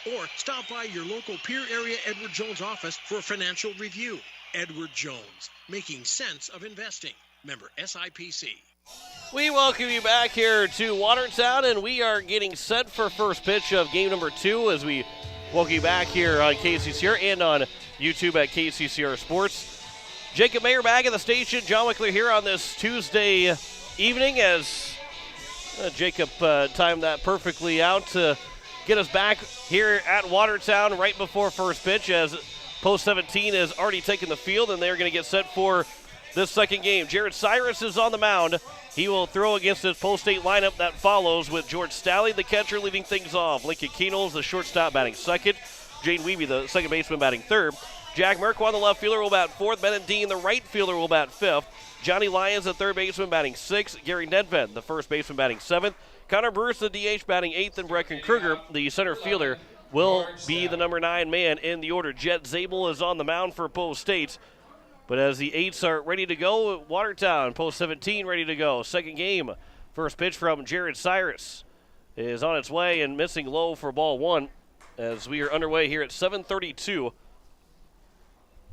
Or stop by your local Pierre area Edward Jones office for a financial review. Edward Jones, making sense of investing. Member SIPC. We welcome you back here to Watertown, and we are getting set for first pitch of game number 2 as we welcome you back here on KCCR and on YouTube at KCCR Sports. Jacob Mayer back at the station. John Wickler here on this Tuesday evening as Jacob timed that perfectly out to get us back here at Watertown right before first pitch as Post 17 has already taken the field, and they're going to get set for this second game. Jared Cyrus is on the mound. He will throw against his Post 8 lineup that follows with George Stalley, the catcher, leading things off. Lincoln Keenels, the shortstop, batting second. Jane Wiebe, the second baseman, batting third. Jack Merkwan, the left fielder, will bat fourth. Ben and Dean, the right fielder, will bat fifth. Johnny Lyons, the third baseman, batting sixth. Gary Nedved, the first baseman, batting seventh. Connor Bruce, the DH, batting eighth. And Brecken Kruger, the center fielder, will be the number 9 man in the order. Jet Zabel is on the mound for Post State. But as the 8s are ready to go, Watertown, Post 17 ready to go. Second game, first pitch from Jared Cyrus is on its way and missing low for ball 1 as we are underway here at 7:32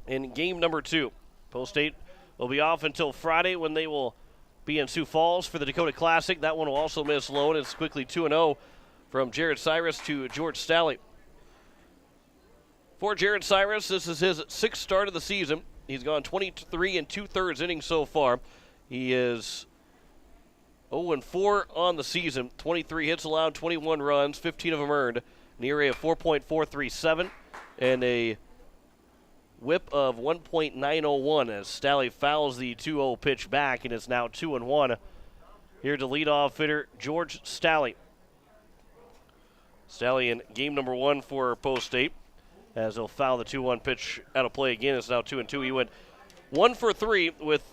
in game number 2. Post State will be off until Friday when they will be in Sioux Falls for the Dakota Classic. That one will also miss low, and it's quickly 2-0 from Jared Cyrus to George Stalley. For Jared Cyrus, this is his 6th start of the season. He's gone 23 2/3 innings so far. He is 0-4 on the season. 23 hits allowed, 21 runs, 15 of them earned. An ERA of 4.437 and a whip of 1.901 as Stalley fouls the 2-0 pitch back, and it's now 2-1. Here to lead off hitter George Stalley. Stalley in game number 1 for Post State, as he'll foul the 2-1 pitch out of play again. It's now 2-2. He went 1 for 3 with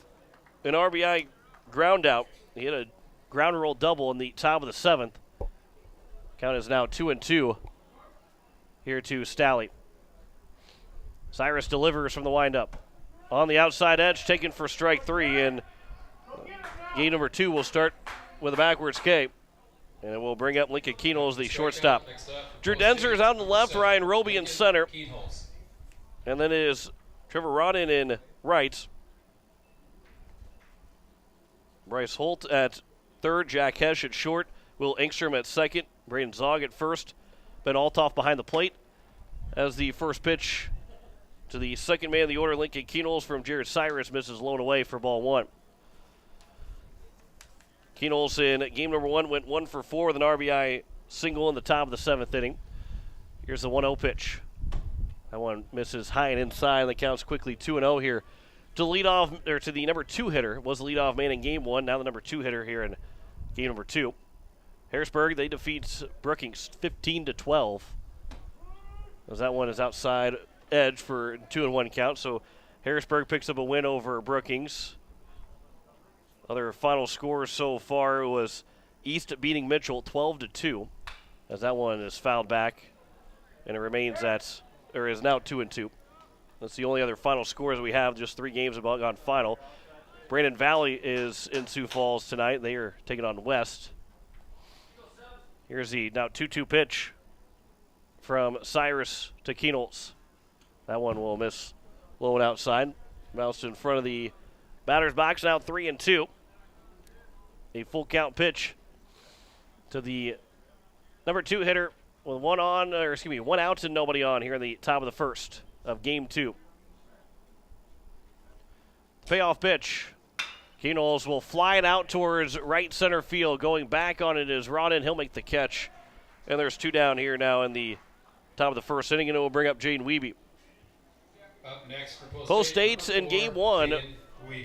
an RBI ground out. He hit a ground roll double in the top of the 7th. Count is now 2-2 here to Stalley. Cyrus delivers from the windup. On the outside edge, taken for strike 3, and game number 2 will start with a backwards K. And it will bring up Lincoln Keenels, the shortstop. Drew Denzer is out on the left, Ryan Roby in center. And then it is Trevor Rodden in right. Bryce Holt at third, Jack Hesh at short, Will Engstrom at second, Braden Zog at first, Ben Altoff behind the plate. As the first pitch to the second man of the order, Lincoln Keenels from Jared Cyrus, misses low and away for ball 1. Keenels in game number 1 went 1 for 4 with an RBI single in the top of the 7th inning. Here's the 1-0 pitch. That one misses high and inside, and the count's quickly 2-0 here. To lead off, or to the number 2 hitter, was the leadoff man in game 1, now the number 2 hitter here in game number 2. Harrisburg, they defeat Brookings 15-12. As that one is outside edge for 2-1 count, so Harrisburg picks up a win over Brookings. Other final scores so far was East beating Mitchell 12-2, as that one is fouled back, and it remains is now 2-2. That's the only other final scores we have. Just 3 games have gone final. Brandon Valley is in Sioux Falls tonight. They are taking on West. Here's the now 2-2 pitch from Cyrus to Keenels. That one will miss low and outside. Bounced in front of the batter's box, now 3-2. A full count pitch to the number 2 hitter with one out and nobody on here in the top of the first of game 2. Payoff pitch. Keenels will fly it out towards right center field. Going back on it is Rodden. He'll make the catch. And there's 2 down here now in the top of the first inning, and it will bring up Jaden Wiebe. Up next for Post State in game 1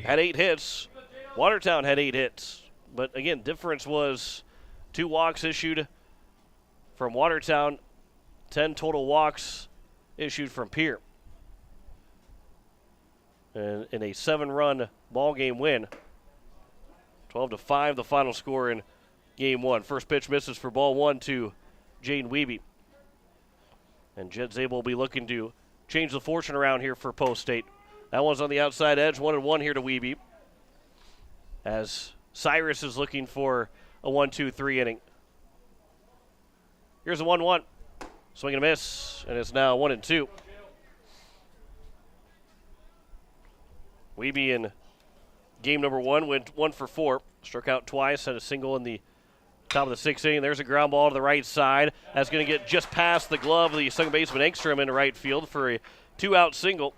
had 8 hits. Watertown had 8 hits. But again, difference was 2 walks issued from Watertown, 10 total walks issued from Pierre. And in a 7-run ball game win, 12-5 the final score in game 1. First pitch misses for ball 1 to Jaden Wiebe. And Jed Zabel will be looking to change the fortune around here for Post State. That one's on the outside edge, 1-1 here to Wiebe. As Cyrus is looking for a 1-2-3 inning. Here's a 1-1. Swing and a miss, and it's now 1-2. Weeby in game number 1 went 1 for 4. Struck out twice, had a single in the top of the 6th inning. There's a ground ball to the right side. That's going to get just past the glove of the second baseman Engstrom into right field for a 2-out single.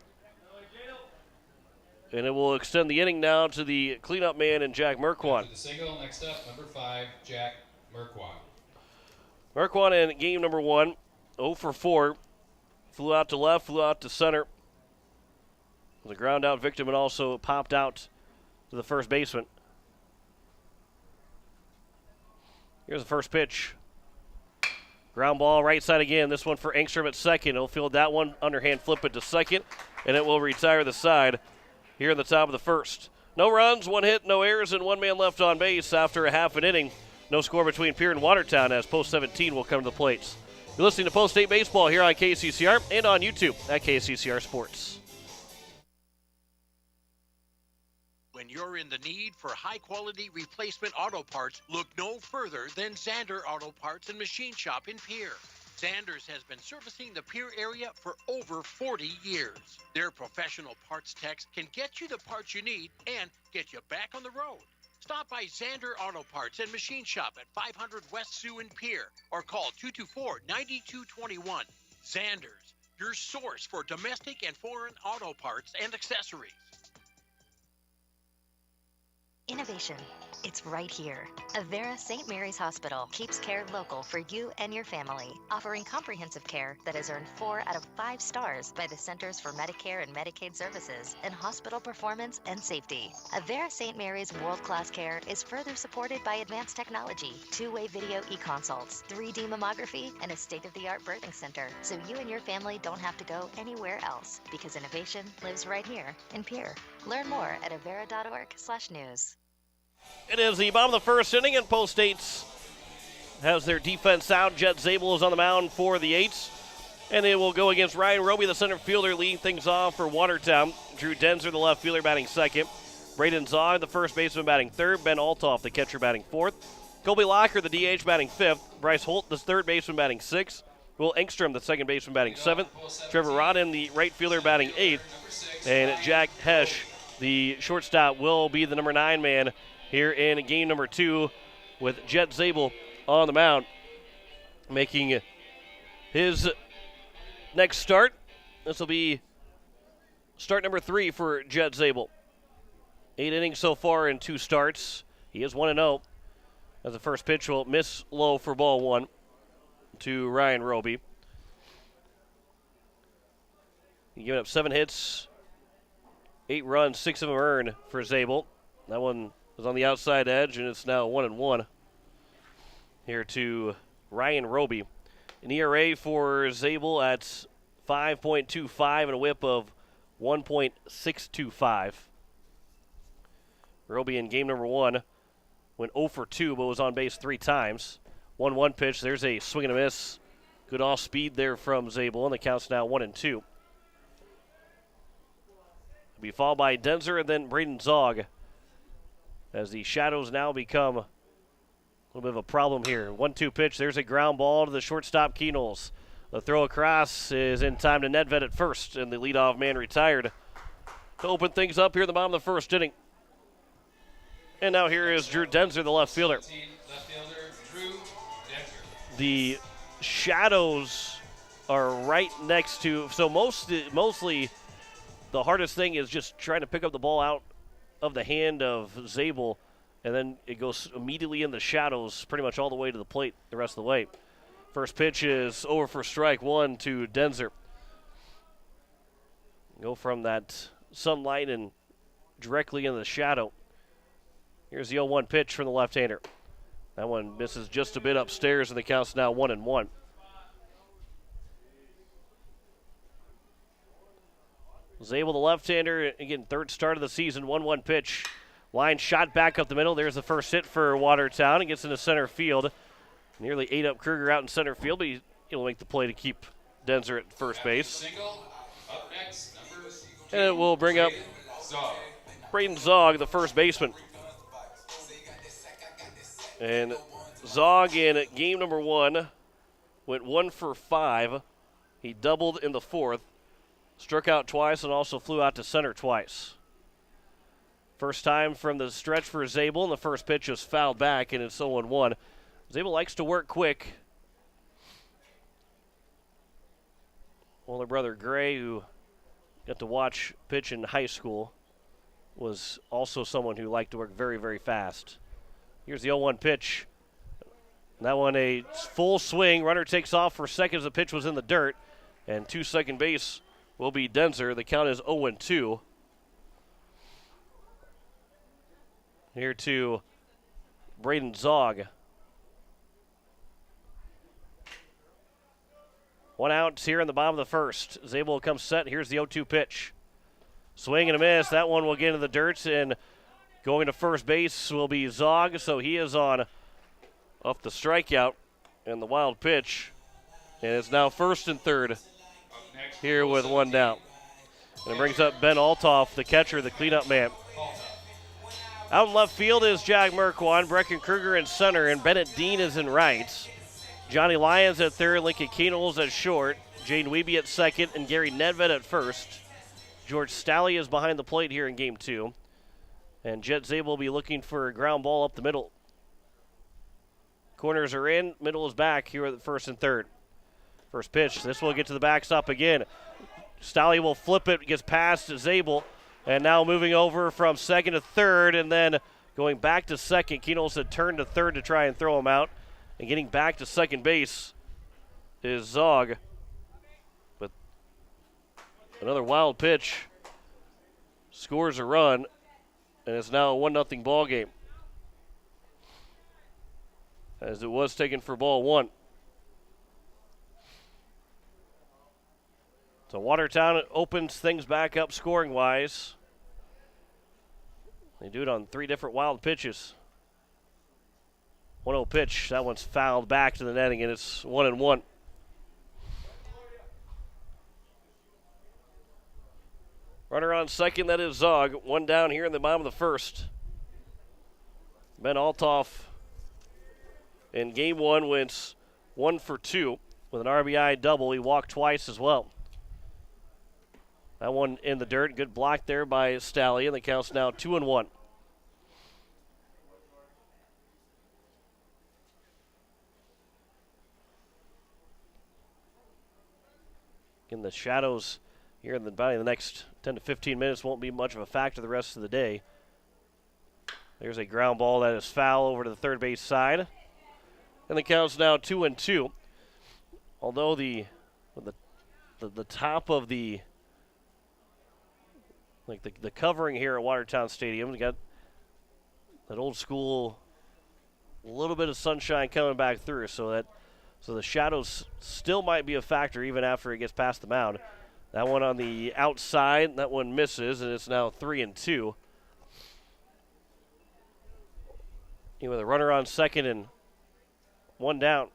And it will extend the inning now to the cleanup man and Jack Merquan. After the single, next up, number 5, Jack Merquan. Merquan in game number 1, 0 for 4. Flew out to left, flew out to center. The ground out victim and also popped out to the first baseman. Here's the first pitch. Ground ball right side again. This one for Engstrom at second. He'll field that one, underhand flip it to second, and it will retire the side here in the top of the first. No runs, 1 hit, no errors, and 1 man left on base after a half an inning. No score between Pierre and Watertown as Post 17 will come to the plates. You're listening to Post 8 Baseball here on KCCR and on YouTube at KCCR Sports. When you're in the need for high-quality replacement auto parts, look no further than Zander Auto Parts and Machine Shop in Pierre. Zander's has been servicing the Pierre area for over 40 years. Their professional parts techs can get you the parts you need and get you back on the road. Stop by Zander Auto Parts and Machine Shop at 500 West Sioux in Pierre or call 224-9221. Zander's, your source for domestic and foreign auto parts and accessories. Innovation. It's right here. Avera St. Mary's Hospital keeps care local for you and your family, offering comprehensive care that has earned 4 out of 5 stars by the Centers for Medicare and Medicaid Services in hospital performance and safety. Avera St. Mary's world-class care is further supported by advanced technology, 2-way video e-consults, 3D mammography, and a state-of-the-art birthing center, so you and your family don't have to go anywhere else, because innovation lives right here in Pierre. Learn more at avera.org/news. It is the bottom of the first inning, and Post 8 has their defense out. Jet Zabel is on the mound for the 8s, and it will go against Ryan Roby, the center fielder, leading things off for Watertown. Drew Denzer, the left fielder, batting second. Braden Zog, the first baseman, batting third. Ben Altoff, the catcher, batting fourth. Colby Locker, the DH, batting fifth. Bryce Holt, the third baseman, batting sixth. Will Engstrom, the second baseman, batting seventh. Trevor Rodden, the right fielder, batting eighth. And Jack Hesch, the shortstop, will be the number 9 man here in game number 2 with Jet Zabel on the mound, making his next start. This will be start number 3 for Jet Zabel. 8 innings so far in 2 starts. He is 1-0 as the first pitch will miss low for ball 1 to Ryan Roby. He giving up 7 hits, 8 runs, 6 of them earned for Zabel. That one was on the outside edge, and it's now 1-1 here to Ryan Roby. An ERA for Zabel at 5.25 and a whip of 1.625. Roby in game number 1 went 0 for 2, but was on base 3 times. 1-1 pitch. There's a swing and a miss. Good off speed there from Zabel, and the count's now 1-2. Be followed by Denzer and then Braden Zog, as the shadows now become a little bit of a problem here. 1-2 pitch. There's a ground ball to the shortstop, Keenels. The throw across is in time to Nedved at first, and the leadoff man retired to open things up here in the bottom of the first inning. And now here is Drew Denzer, the left fielder. The shadows are right next to, so mostly the hardest thing is just trying to pick up the ball out of the hand of Zabel, and then it goes immediately in the shadows pretty much all the way to the plate the rest of the way. First pitch is over for strike 1 to Denzer. Go from that sunlight and directly into the shadow. Here's the 0-1 pitch from the left-hander. That one misses just a bit upstairs, and the count's now 1-1. Zabel, the left-hander, again, third start of the season, 1-1 pitch. Line shot back up the middle. There's the first hit for Watertown. It gets into center field. Nearly ate up Kruger out in center field, but he'll make the play to keep Denzer at first base. And it will bring up Braden Zog, the first baseman. And Zog in game number 1 went 1 for 5. He doubled in the fourth, struck out twice, and also flew out to center twice. First time from the stretch for Zabel, and the first pitch was fouled back, and it's 0-1. Zabel likes to work quick. Older brother Gray, who got to watch pitch in high school, was also someone who liked to work very, very fast. Here's the 0-1 pitch. That one a full swing. Runner takes off for seconds. The pitch was in the dirt. And to second base will be Denzer. The count is 0-2. Here to Braden Zog. 1 out here in the bottom of the first. Zabel comes set. Here's the 0-2 pitch. Swing and a miss. That one will get into the dirt, and going to first base will be Zog, so he is on off the strikeout and the wild pitch. And it's now first and third here with 1 down. And it brings up Ben Altoff, the catcher, the cleanup man. Out in left field is Jack Merkwan, Brecken Kruger in center, and Bennett Dean is in right. Johnny Lyons at third, Lincoln Keenels at short, Jaden Wiebe at second, and Gary Nedved at first. George Stalley is behind the plate here in game 2. And Jet Zabel will be looking for a ground ball up the middle. Corners are in, middle is back here at the first and third. First pitch, this will get to the backstop again. Stalley will flip it, gets past Zabel, and now moving over from second to third, and then going back to second. Keenels had turned to third to try and throw him out. And getting back to second base is Zog. But another wild pitch scores a run, and it's now a 1-0 ball game, as it was taken for ball 1. So Watertown opens things back up scoring-wise. They do it on 3 different wild pitches. 1-0 pitch. That one's fouled back to the netting, and it's 1-1. Runner on second, that is Zog. 1 down here in the bottom of the first. Ben Altoff in game 1 went 1 for 2 with an RBI double. He walked twice as well. That one in the dirt. Good block there by Stalley, and the count's now 2-1. In the shadows here in the next 10 to 15 minutes won't be much of a factor the rest of the day. There's a ground ball that is foul over to the third base side. And the count's now 2-2. Although the top of the covering here at Watertown Stadium, we got that old school, a little bit of sunshine coming back through, so the shadows still might be a factor even after it gets past the mound. That one on the outside, that one misses, and it's now 3-2. With a runner on second and 1 down.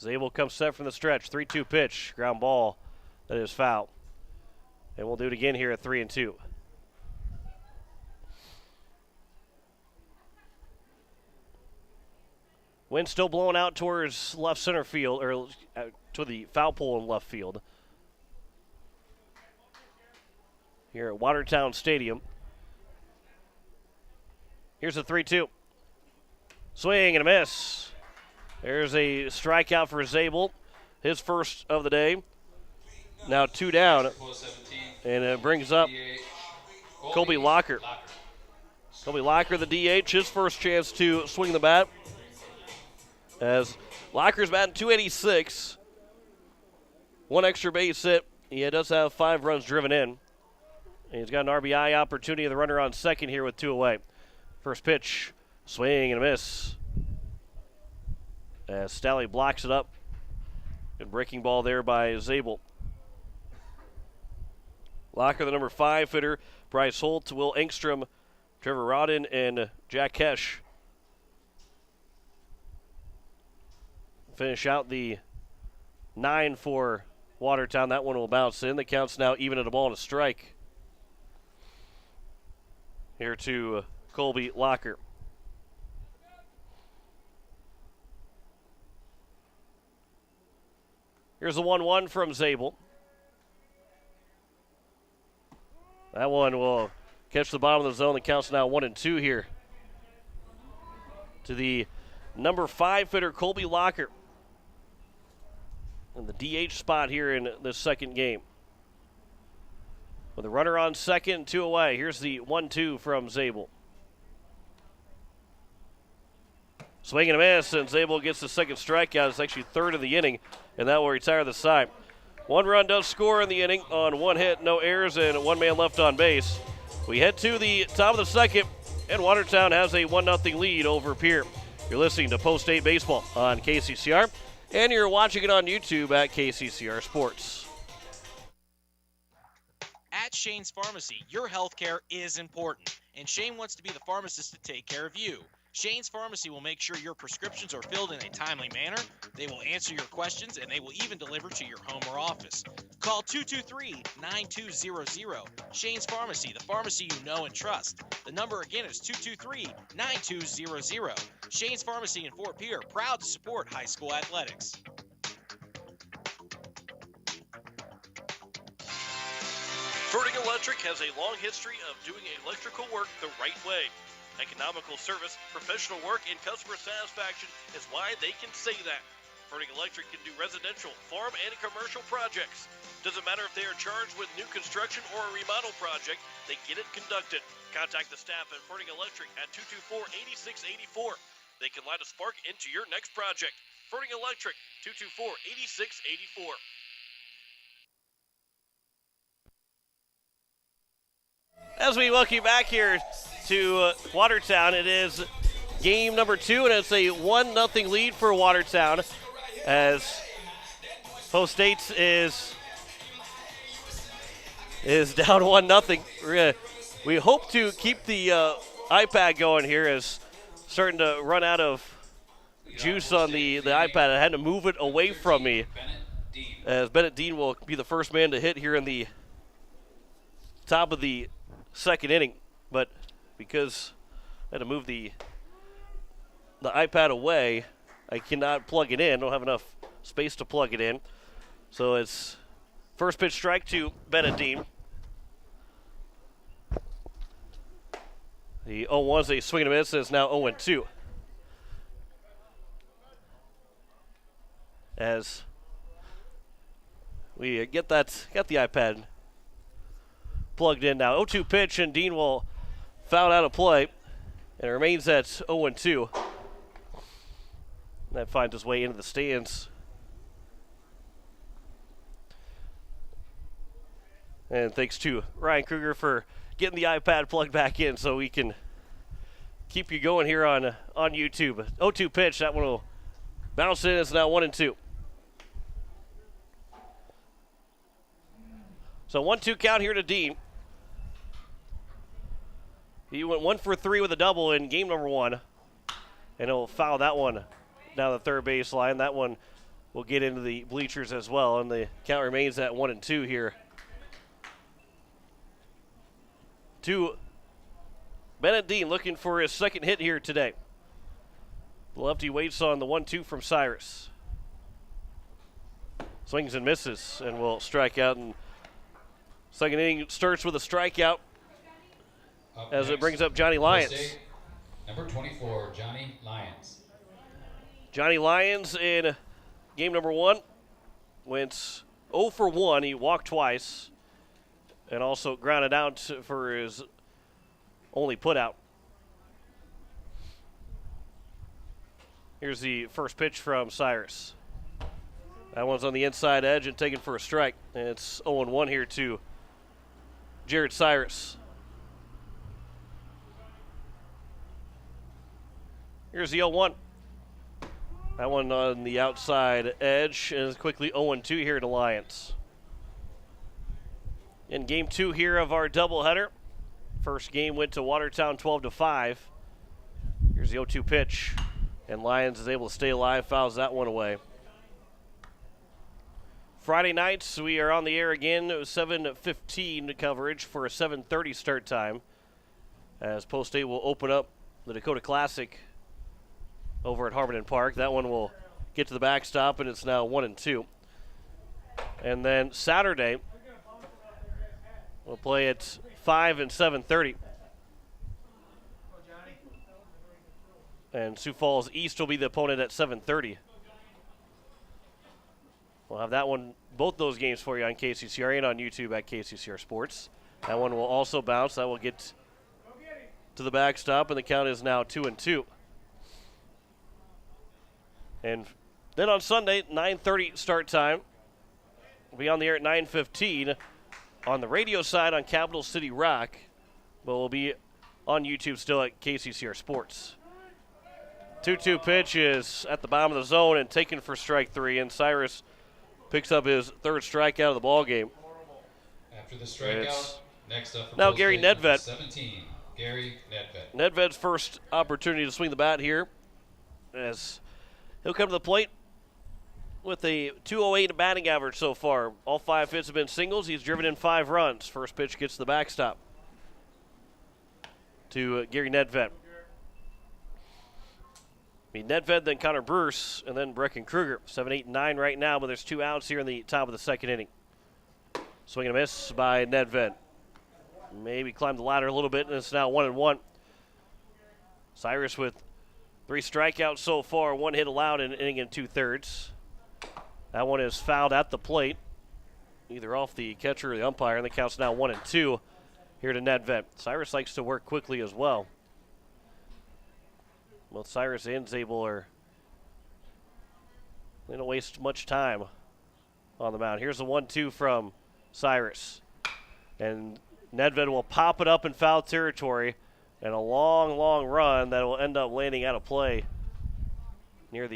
Zabel comes set from the stretch. 3-2 pitch. Ground ball. That is foul. And we'll do it again here at 3-2. Wind still blowing out towards left center field, or to the foul pole in left field. Here at Watertown Stadium. Here's a 3-2. Swing and a miss. There's a strikeout for Zabel. His first of the day. Now 2 down. And it brings up Colby Locker. Colby Locker, the DH, his first chance to swing the bat. As Locker's batting .286. 1 extra base hit. He does have 5 runs driven in. And he's got an RBI opportunity. The runner on second here with 2 away. First pitch, swing and a miss. As Stalley blocks it up. Good breaking ball there by Zabel. Locker, the number 5 hitter. Bryce Holt, Will Engstrom, Trevor Rodden, and Jack Kesh finish out the 9 for Watertown. That one will bounce in. The count's now even at a ball and a strike. Here to Colby Locker. Here's the 1-1 from Zabel. That one will catch the bottom of the zone. The count's now 1-2 here to the number 5 hitter, Colby Locker, in the DH spot here in this second game. With a runner on second, 2 away. Here's the 1-2 from Zabel. Swing and a miss, and Zabel gets the second strikeout. It's actually third of the inning, and that will retire the side. 1 run does score in the inning on 1 hit, no errors, and 1 man left on base. We head to the top of the second, and Watertown has a 1-0 lead over Pierre. You're listening to Post 8 Baseball on KCCR, and you're watching it on YouTube at KCCR Sports. At Shane's Pharmacy, your health care is important, and Shane wants to be the pharmacist to take care of you. Shane's Pharmacy will make sure your prescriptions are filled in a timely manner, they will answer your questions, and they will even deliver to your home or office. Call 223-9200. Shane's Pharmacy, the pharmacy you know and trust. The number again is 223-9200. Shane's Pharmacy in Fort Pierre, proud to support high school athletics. Verdict Electric has a long history of doing electrical work the right way. Economical service, professional work, and customer satisfaction is why they can say that. Verdict Electric can do residential, farm, and commercial projects. Doesn't matter if they are charged with new construction or a remodel project, they get it conducted. Contact the staff at Verdict Electric at 224-8684. They can light a spark into your next project. Verdict Electric, 224-8684. As we welcome you back here to Watertown, it is game number 2, and it's a 1-0 lead for Watertown as Post States is down 1-0. We hope to keep the iPad going here, as starting to run out of juice on the iPad. I had to move it away from me, as Bennett Dean will be the first man to hit here in the top of the second inning, but because I had to move the iPad away, I cannot plug it in. I don't have enough space to plug it in. So it's first pitch strike to Bennett Dean. The 0-1 is a swing and a miss. It's now 0-2. As we got the iPad plugged in now. 0-2 pitch, and Dean will foul out of play, and it remains at 0-2. That finds his way into the stands. And thanks to Ryan Kruger for getting the iPad plugged back in so we can keep you going here on YouTube. 0-2 pitch, that one will bounce in. It's now 1-2. So 1-2 count here to Dean. He went 1 for 3 with a double in game number 1, and he'll foul that one down the third base line. That one will get into the bleachers as well, and the count remains at 1-2 here. To Bennett Dean, looking for his second hit here today. The lefty waits on the 1-2 from Cyrus. Swings and misses, and will strike out. And second inning starts with a strikeout as it brings up Johnny Lyons. Number 24, Johnny Lyons. Johnny Lyons in game number 1 went 0 for 1. He walked twice and also grounded out for his only putout. Here's the first pitch from Cyrus. That one's on the inside edge and taken for a strike. And it's 0-1 here to Jared Cyrus. Here's the 0-1. That one on the outside edge is quickly 0-2 here to Lions. In game 2 here of our doubleheader, first game went to Watertown 12-5. Here's the 0-2 pitch, and Lions is able to stay alive, fouls that one away. Friday nights, we are on the air again, 7:15 coverage for a 7:30 start time, as Post State will open up the Dakota Classic over at Harmon Park. That one will get to the backstop, and it's now 1-2. And then Saturday, we'll play at 5 and 7:30. And Sioux Falls East will be the opponent at 7:30. We'll have that one, both those games for you on KCCR and on YouTube at KCCR Sports. That one will also bounce. That will get to the backstop, and the count is now 2-2. And then on Sunday, 9:30 start time. We'll be on the air at 9:15 on the radio side on Capital City Rock, but we'll be on YouTube still at KCCR Sports. 2-2 pitch is at the bottom of the zone and taken for strike 3, and Cyrus picks up his third strikeout of the ball game. After the strikeout, next up for now Gary Nedved. 17, Gary Nedved. Nedved's first opportunity to swing the bat here, as he'll come to the plate with a 208 batting average so far. All 5 hits have been singles. He's driven in 5 runs. First pitch gets the backstop to Gary Nedved. Nedved, then Connor Bruce, and then Brecken Kruger. 7, 8, and 9 right now, but there's 2 outs here in the top of the second inning. Swing and a miss by Nedved. Maybe climbed the ladder a little bit, and it's now 1-1. Cyrus with 3 strikeouts so far, 1 hit allowed in an inning and 2/3. That one is fouled at the plate, either off the catcher or the umpire, and the count's now 1-2 here to Nedved. Cyrus likes to work quickly as well. Both Cyrus and Zabel they don't waste much time on the mound. Here's the 1-2 from Cyrus. And Nedved will pop it up in foul territory, and a long, long run that will end up landing out of play near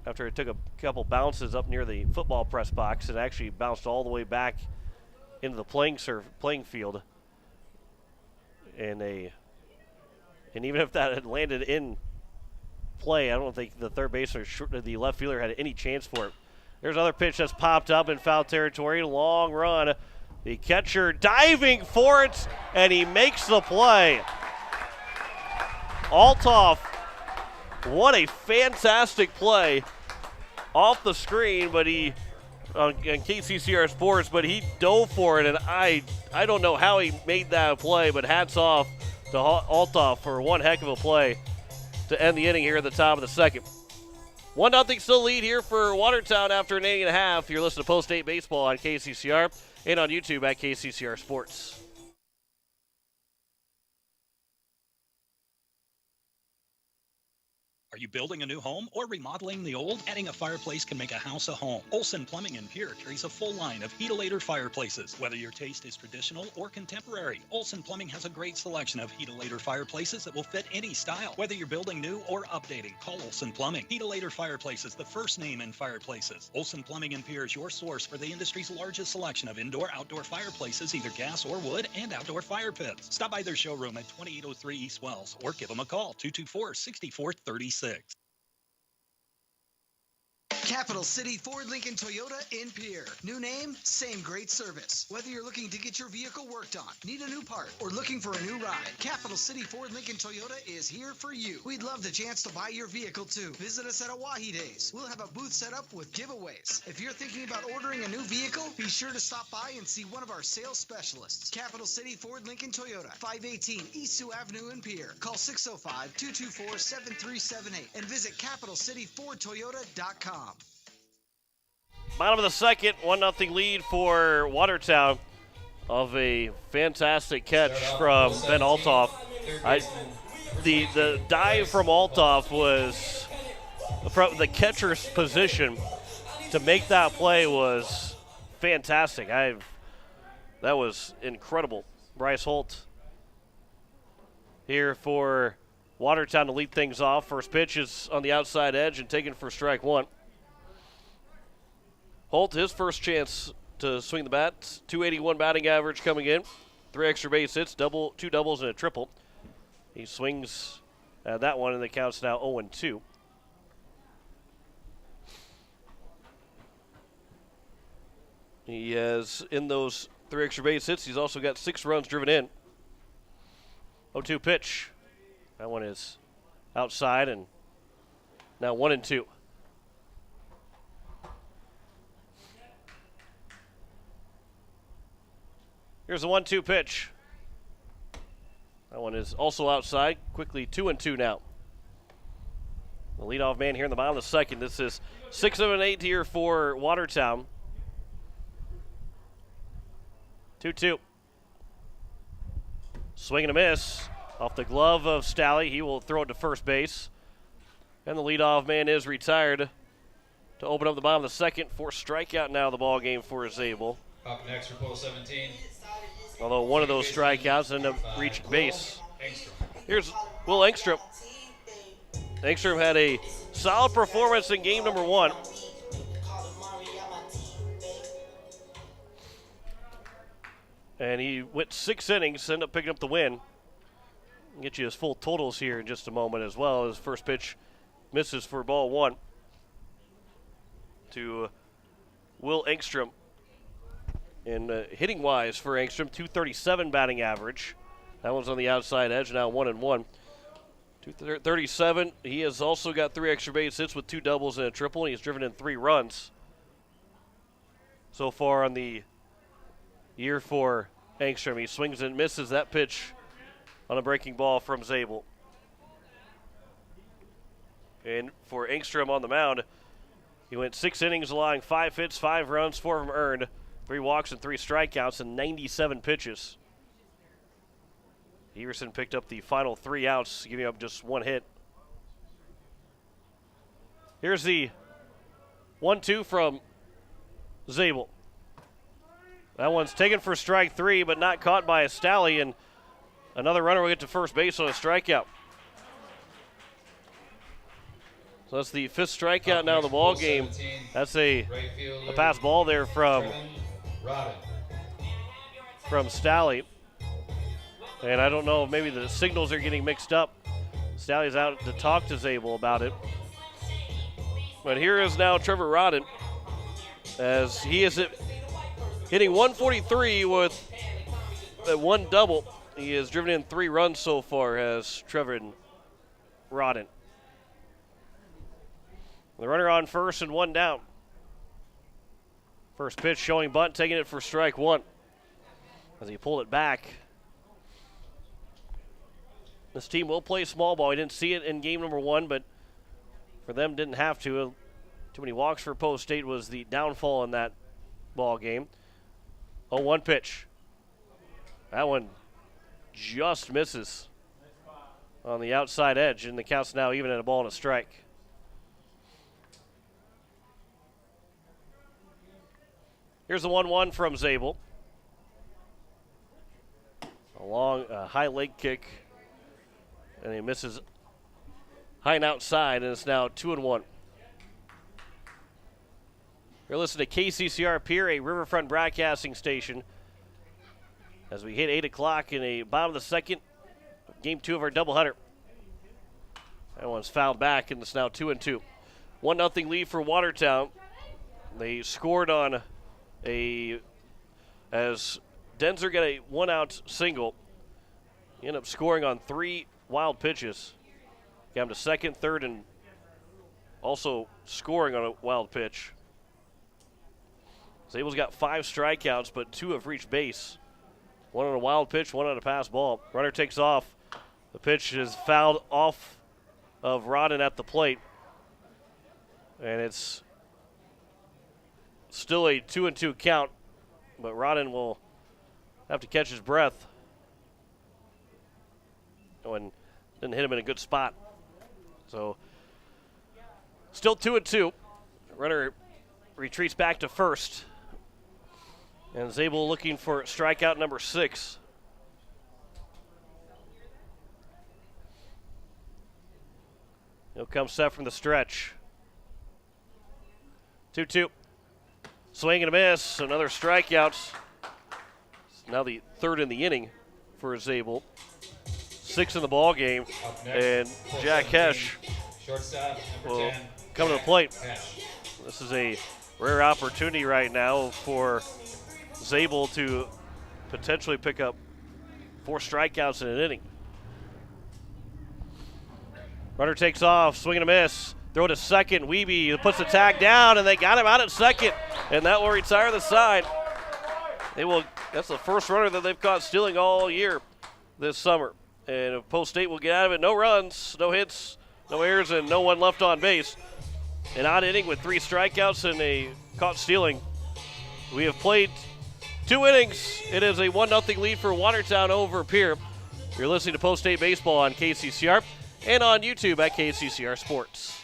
after it took a couple bounces up near the football press box. It actually bounced all the way back into the playing field. And even if that had landed in play, I don't think the third baseman or the left fielder had any chance for it. There's another pitch that's popped up in foul territory. Long run. The catcher diving for it, and he makes the play. Althoff, what a fantastic play off the screen, but on KCCR Sports, but he dove for it, and I don't know how he made that play, but hats off to Althoff for one heck of a play to end the inning here at the top of the second. 1-0 still lead here for Watertown after an inning and a half. You're listening to Post-8 Baseball on KCCR and on YouTube at KCCR Sports. Are you building a new home or remodeling the old? Adding a fireplace can make a house a home. Olson Plumbing in Pierre carries a full line of Heat-A-Later fireplaces. Whether your taste is traditional or contemporary, Olson Plumbing has a great selection of Heat-A-Later fireplaces that will fit any style. Whether you're building new or updating, call Olson Plumbing. Heat-A-Later Fireplaces, the first name in fireplaces. Olson Plumbing in Pierre is your source for the industry's largest selection of indoor-outdoor fireplaces, either gas or wood, and outdoor fire pits. Stop by their showroom at 2803 East Wells or give them a call, 224-6436. Capital City Ford Lincoln Toyota in Pierre. New name, same great service. Whether you're looking to get your vehicle worked on, need a new part, or looking for a new ride, Capital City Ford Lincoln Toyota is here for you. We'd love the chance to buy your vehicle too. Visit us at Awahi Days. We'll have a booth set up with giveaways. If you're thinking about ordering a new vehicle, be sure to stop by and see one of our sales specialists. Capital City Ford Lincoln Toyota, 518 East Sioux Avenue in Pierre. Call 605-224-7378 and visit CapitalCityFordToyota.com. Bottom of the second, 1-0 lead for Watertown of a fantastic catch from Ben Althoff. The dive from Althoff was from the catcher's position to make that play was fantastic. That was incredible. Bryce Holt here for Watertown to lead things off. First pitch is on the outside edge and taken for strike 1. Holt, his first chance to swing the bat. 281 batting average coming in. 3 extra base hits, 2 doubles and a triple. He swings at that one, and the count's now 0-2. He has, in those 3 extra base hits, he's also got 6 runs driven in. 0-2 pitch. That one is outside, and now 1-2. Here's the 1-2 pitch. That one is also outside. Quickly 2-2 now. The leadoff man here in the bottom of the second. This is 6 of an 8 here for Watertown. 2-2. Swing and a miss. Off the glove of Stalley. He will throw it to first base. And the leadoff man is retired to open up the bottom of the second. Forced strikeout now the ball game for Zabel. Up next for pole 17. Although one of those strikeouts ended up reaching base. Here's Will Engstrom. Engstrom had a solid performance in game number 1. And he went 6 innings, ended up picking up the win. I'll get you his full totals here in just a moment as well. His first pitch misses for ball 1 to Will Engstrom. And hitting-wise for Engstrom, 237 batting average. That one's on the outside edge, now 1-1. 237. He has also got 3 extra base hits with 2 doubles and a triple, and he's driven in 3 runs so far on the year for Engstrom. He swings and misses that pitch on a breaking ball from Zabel. And for Engstrom on the mound, he went 6 innings, allowing 5 hits, 5 runs, 4 of them earned, 3 walks and 3 strikeouts, and 97 pitches. Everson picked up the final 3 outs, giving up just 1 hit. Here's the 1-2 from Zabel. That one's taken for strike 3, but not caught by Stalley, and another runner will get to first base on a strikeout. So that's the 5th strikeout now in the ball game. That's a pass ball there from Stalley. And I don't know if maybe the signals are getting mixed up. Stalley's out to talk to Zabel about it. But here is now Trevor Rodden, as he is hitting 143 with a 1 double. He has driven in 3 runs so far, has Trevor Rodden. The runner on first and 1 down. First pitch showing bunt, taking it for strike 1 as he pulled it back. This team will play small ball. We didn't see it in game number 1, but for them, didn't have to. Too many walks for Post State was the downfall in that ball game. 0-1 pitch. That one just misses on the outside edge, and the count's now even at a ball and a strike. Here's the 1-1 from Zabel. A long, high leg kick. And he misses high and outside, and it's now 2-1. You're listening to KCCR Pierre, a Riverfront broadcasting station. As we hit 8 o'clock in a bottom of the second, game 2 of our doubleheader. That one's fouled back, and it's now 2-2. 1-0 lead for Watertown. They scored on as Denzer got a 1-out single. He ended up scoring on 3 wild pitches. Got him to second, third, and also scoring on a wild pitch. Zabel's got 5 strikeouts, but 2 have reached base. 1 on a wild pitch, 1 on a pass ball. Runner takes off. The pitch is fouled off of Rodden at the plate. And it's still a 2-2 count, but Rodden will have to catch his breath. And didn't hit him in a good spot. So, still 2-2. Runner retreats back to first. And Zabel looking for strikeout number 6. He'll come set from the stretch. 2-2. Swing and a miss. Another strikeout. It's now the 3rd in the inning for Zabel. 6 in the ball game, and Jack Hesh will come to the plate. This is a rare opportunity right now for Zabel to potentially pick up 4 strikeouts in an inning. Runner takes off, swing and a miss. Throw to second. Wiebe puts the tag down, and they got him out at second, and that will retire the side. They will That's the first runner that they've caught stealing all year this summer. And if Post State will get out of it, no runs, no hits, no errors, and no one left on base. An odd inning with 3 strikeouts and a caught stealing. We have played 2 innings. It is a 1-0 lead for Watertown over Pierre. You're listening to Post State Baseball on KCCR and on YouTube at KCCR Sports.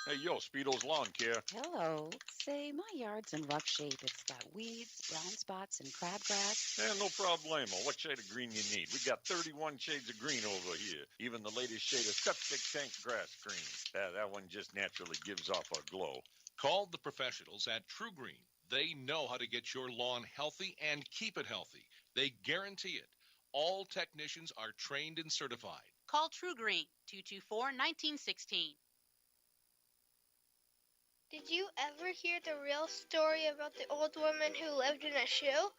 Hey, yo, Speedo's Lawn Care. Hello. Say, my yard's in rough shape. It's got weeds, brown spots, and crabgrass. No problemo. What shade of green you need? We got 31 shades of green over here. Even the latest shade of septic tank grass green. That one just naturally gives off a glow. Call the professionals at True Green. They know how to get your lawn healthy and keep it healthy. They guarantee it. All technicians are trained and certified. Call True Green, 224-1916. Did you ever hear the real story about the old woman who lived in a shoe?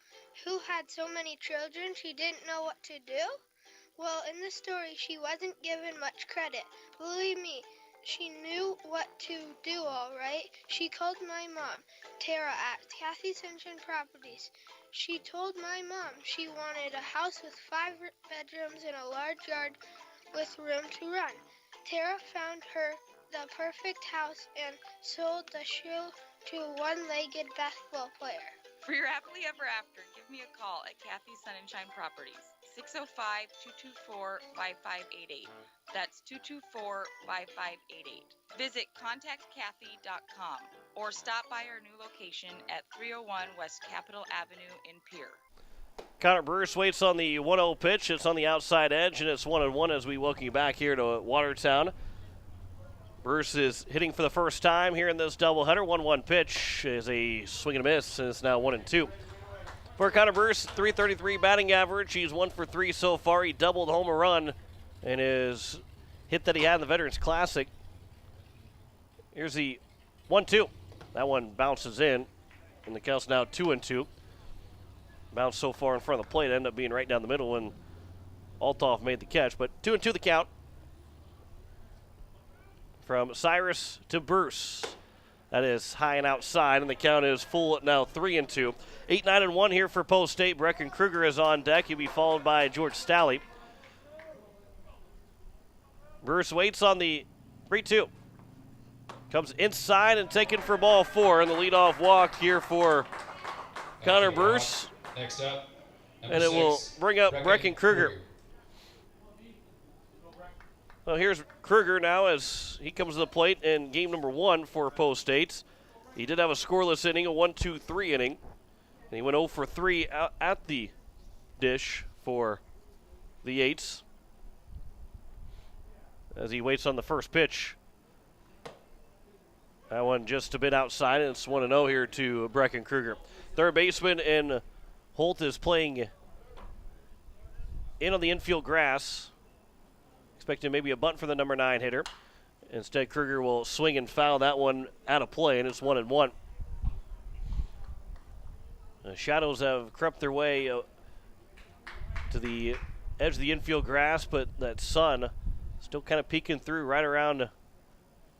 Who had so many children she didn't know what to do? Well, in the story, she wasn't given much credit. Believe me, she knew what to do all right. She called my mom, Tara, at Kathy Sunshine Properties. She told my mom she wanted a house with 5 bedrooms and a large yard with room to run. Tara found her the perfect house and sold the shoe to a one-legged basketball player. For your happily ever after, give me a call at Kathy Sunshine Properties, 605-224-5588. That's 224-5588. Visit contactkathy.com or stop by our new location at 301 West Capitol Avenue in Pierre. Connor Bruce waits on the 1-0 pitch. It's on the outside edge, and it's 1-1 as we welcome you back here to Watertown. Bruce is hitting for the first time here in this doubleheader. 1-1 pitch is a swing and a miss, and it's now 1-2. For Connor Bruce, .333 batting average. He's 1 for 3 so far. He doubled home a run and his hit that he had in the Veterans Classic. Here's the 1-2. That one bounces in, and the count's now 2-2. Bounced so far in front of the plate, ended up being right down the middle, and Althoff made the catch. But 2-2 the count. From Cyrus to Bruce. That is high and outside, and the count is full at now 3-2. 8-9-1 here for Post State. Brecken Kruger is on deck. He'll be followed by George Stalley. Bruce waits on the 3-2. Comes inside and taken for ball 4, and the leadoff walk here for Connor Bruce. Next up, and it will bring up Brecken Kruger. Well, here's Kruger now as he comes to the plate in game number 1 for Post State. He did have a scoreless inning, a 1-2-3 inning. And he went 0 for 3 out at the dish for the Eights as he waits on the first pitch. That one just a bit outside, and it's 1-0 here to Brecken Kruger. Third baseman and Holt is playing in on the infield grass. Expecting maybe a bunt for the number 9 hitter. Instead, Kruger will swing and foul that one out of play, and it's 1-1. The shadows have crept their way to the edge of the infield grass, but that sun still kind of peeking through right around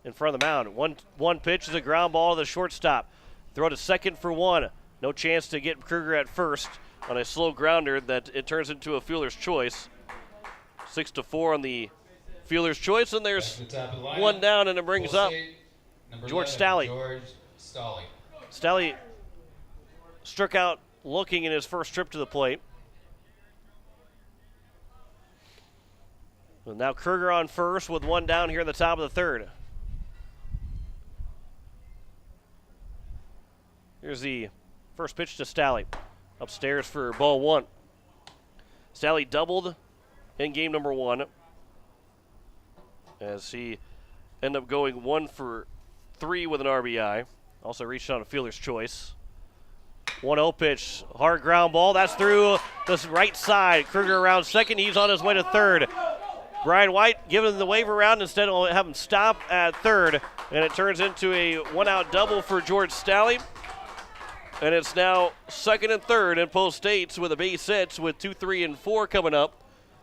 in front of the mound. One pitch is a ground ball to the shortstop. Throw to second for 1. No chance to get Kruger at first on a slow grounder that it turns into a fielder's choice. 6-4 on the fielder's choice, and there's one down, and it brings up George Stalley. Stalley struck out looking in his first trip to the plate. And now Kruger on first with one down here in the top of the third. Here's the first pitch to Stalley. Upstairs for ball 1. Stalley doubled in game number 1 as he ended up going 1 for 3 with an RBI. Also reached on a fielder's choice. 1-0 pitch, hard ground ball. That's through the right side. Kruger around second. He's on his way to third. Brian White giving the wave around instead of having him stop at third. And it turns into a one-out double for George Stalley. And it's now second and third in Post States with a base hits with 2, 3, and 4 coming up.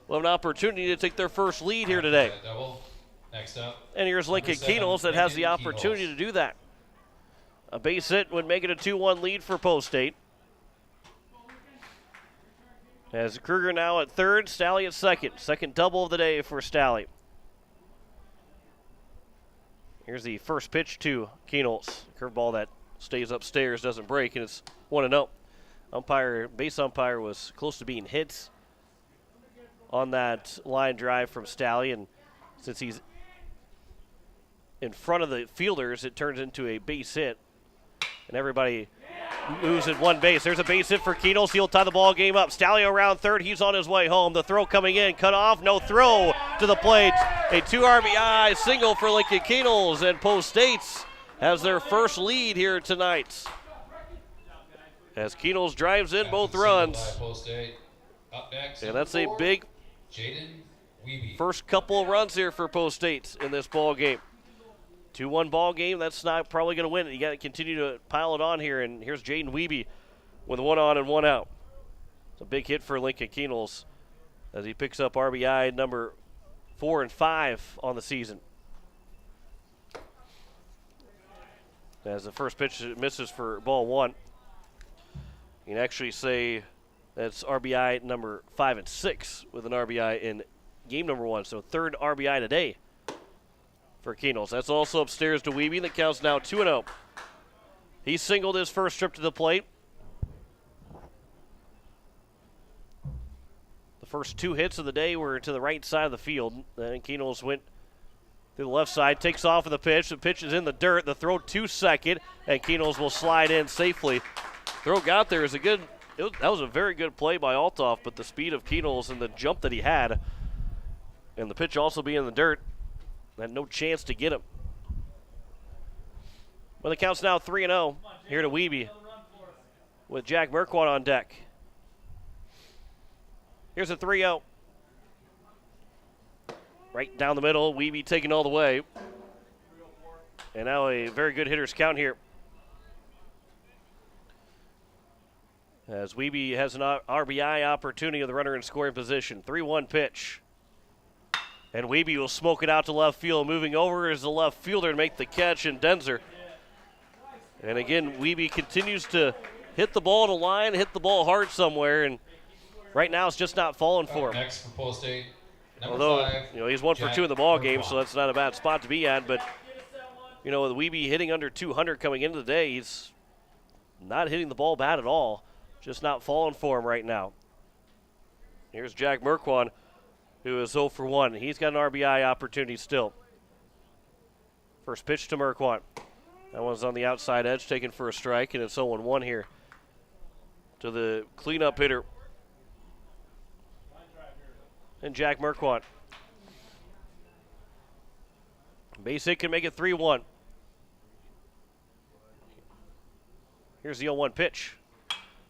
Will have an opportunity to take their first lead here today. Next up. And here's Lincoln Keenels that has the opportunity to do that. A base hit would make it a 2-1 lead for Post State. As Kruger now at third, Stalley at second. Second double of the day for Stalley. Here's the first pitch to Keenels. Curveball that stays upstairs, doesn't break, and it's 1-0. Base umpire was close to being hit on that line drive from Stalley, and since he's in front of the fielders, it turns into a base hit, and everybody moves at one base. There's a base hit for Keenels. He'll tie the ball game up. Stalley around third. He's on his way home. The throw coming in. Cut off. No throw to the plate. A 2 RBI single for Lincoln Keenels, and Post State's has their first lead here tonight. As Keenels drives in both runs. Up next, and that's a big first couple of runs here for Post State in this ball game. 2-1 ball game. That's not probably going to win it. You got to continue to pile it on here. And here's Jaden Wiebe with 1 on and 1 out. It's a big hit for Lincoln Keenels as he picks up RBI number 4 and 5 on the season. As the first pitch misses for ball 1. You can actually say that's RBI number 5 and 6 with an RBI in game number 1. So third RBI today for Keenels. That's also upstairs to Wiebe. The count's now 2-0. He singled his first trip to the plate. The first 2 hits of the day were to the right side of the field. Then Keenels went to the left side, takes off with the pitch. The pitch is in the dirt. The throw to second, and Keenels will slide in safely. Throw got there is that was a very good play by Althoff, but the speed of Keenels and the jump that he had, and the pitch also being in the dirt, had no chance to get him. Well, the count's now 3-0 here to Wiebe with Jack Merquan on deck. Here's a 3-0. Right down the middle, Wiebe taking all the way. And now a very good hitter's count here. As Wiebe has an RBI opportunity of the runner in scoring position. 3-1 pitch. And Wiebe will smoke it out to left field. Moving over is the left fielder to make the catch, and Denzer. And again, Wiebe continues to hit the ball to line, hit the ball hard somewhere, and right now it's just not falling for him. Next for Post State, although 5, he's 1 for 2 in the ball game, so that's not a bad spot to be at. But with Wiebe hitting under 200 coming into the day, he's not hitting the ball bad at all. Just not falling for him right now. Here's Jack Merquan, who is 0 for 1. He's got an RBI opportunity still. First pitch to Merquan. That one's on the outside edge, taken for a strike, and it's 0-1 here to the cleanup hitter. And Jack Merquan. Base hit can make it 3-1. Here's the 0-1 pitch.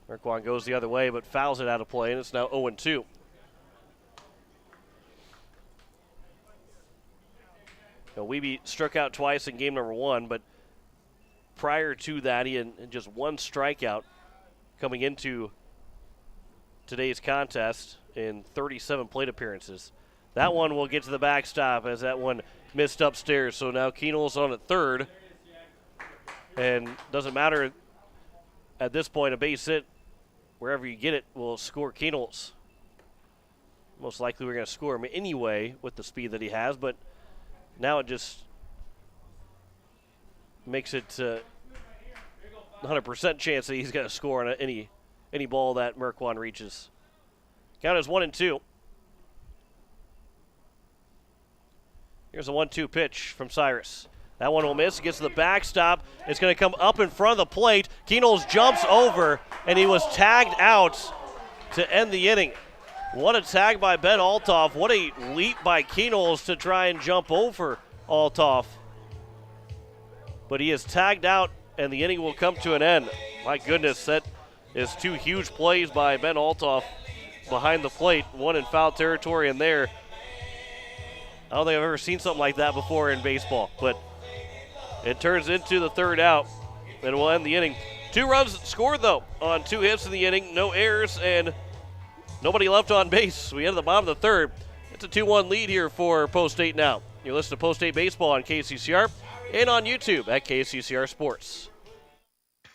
Merquan goes the other way, but fouls it out of play, and it's now 0-2. Wiebe struck out twice in game number 1, but prior to that, he had just 1 strikeout coming into today's contest in 37 plate appearances. That one will get to the backstop as that one missed upstairs. So now Keenels on at third, and doesn't matter at this point, a base hit, wherever you get it, will score Keenels. Most likely we're going to score him anyway with the speed that he has, but now it just makes it 100% chance that he's going to score on any ball that Merquan reaches. Count is 1-2. Here's a 1-2 pitch from Cyrus. That one will miss. Gets to the backstop. It's going to come up in front of the plate. Keenels jumps over, and he was tagged out to end the inning. What a tag by Ben Althoff. What a leap by Keenels to try and jump over Althoff. But he is tagged out, and the inning will come to an end. My goodness, that is 2 huge plays by Ben Althoff behind the plate. One in foul territory, and there, I don't think I've ever seen something like that before in baseball. But it turns into the 3rd out, and we'll end the inning. 2 runs scored, though, on 2 hits in the inning. No errors, and nobody left on base. We end at the bottom of the 3rd. It's a 2-1 lead here for Post State now. You listen to Post-State Baseball on KCCR and on YouTube at KCCR Sports.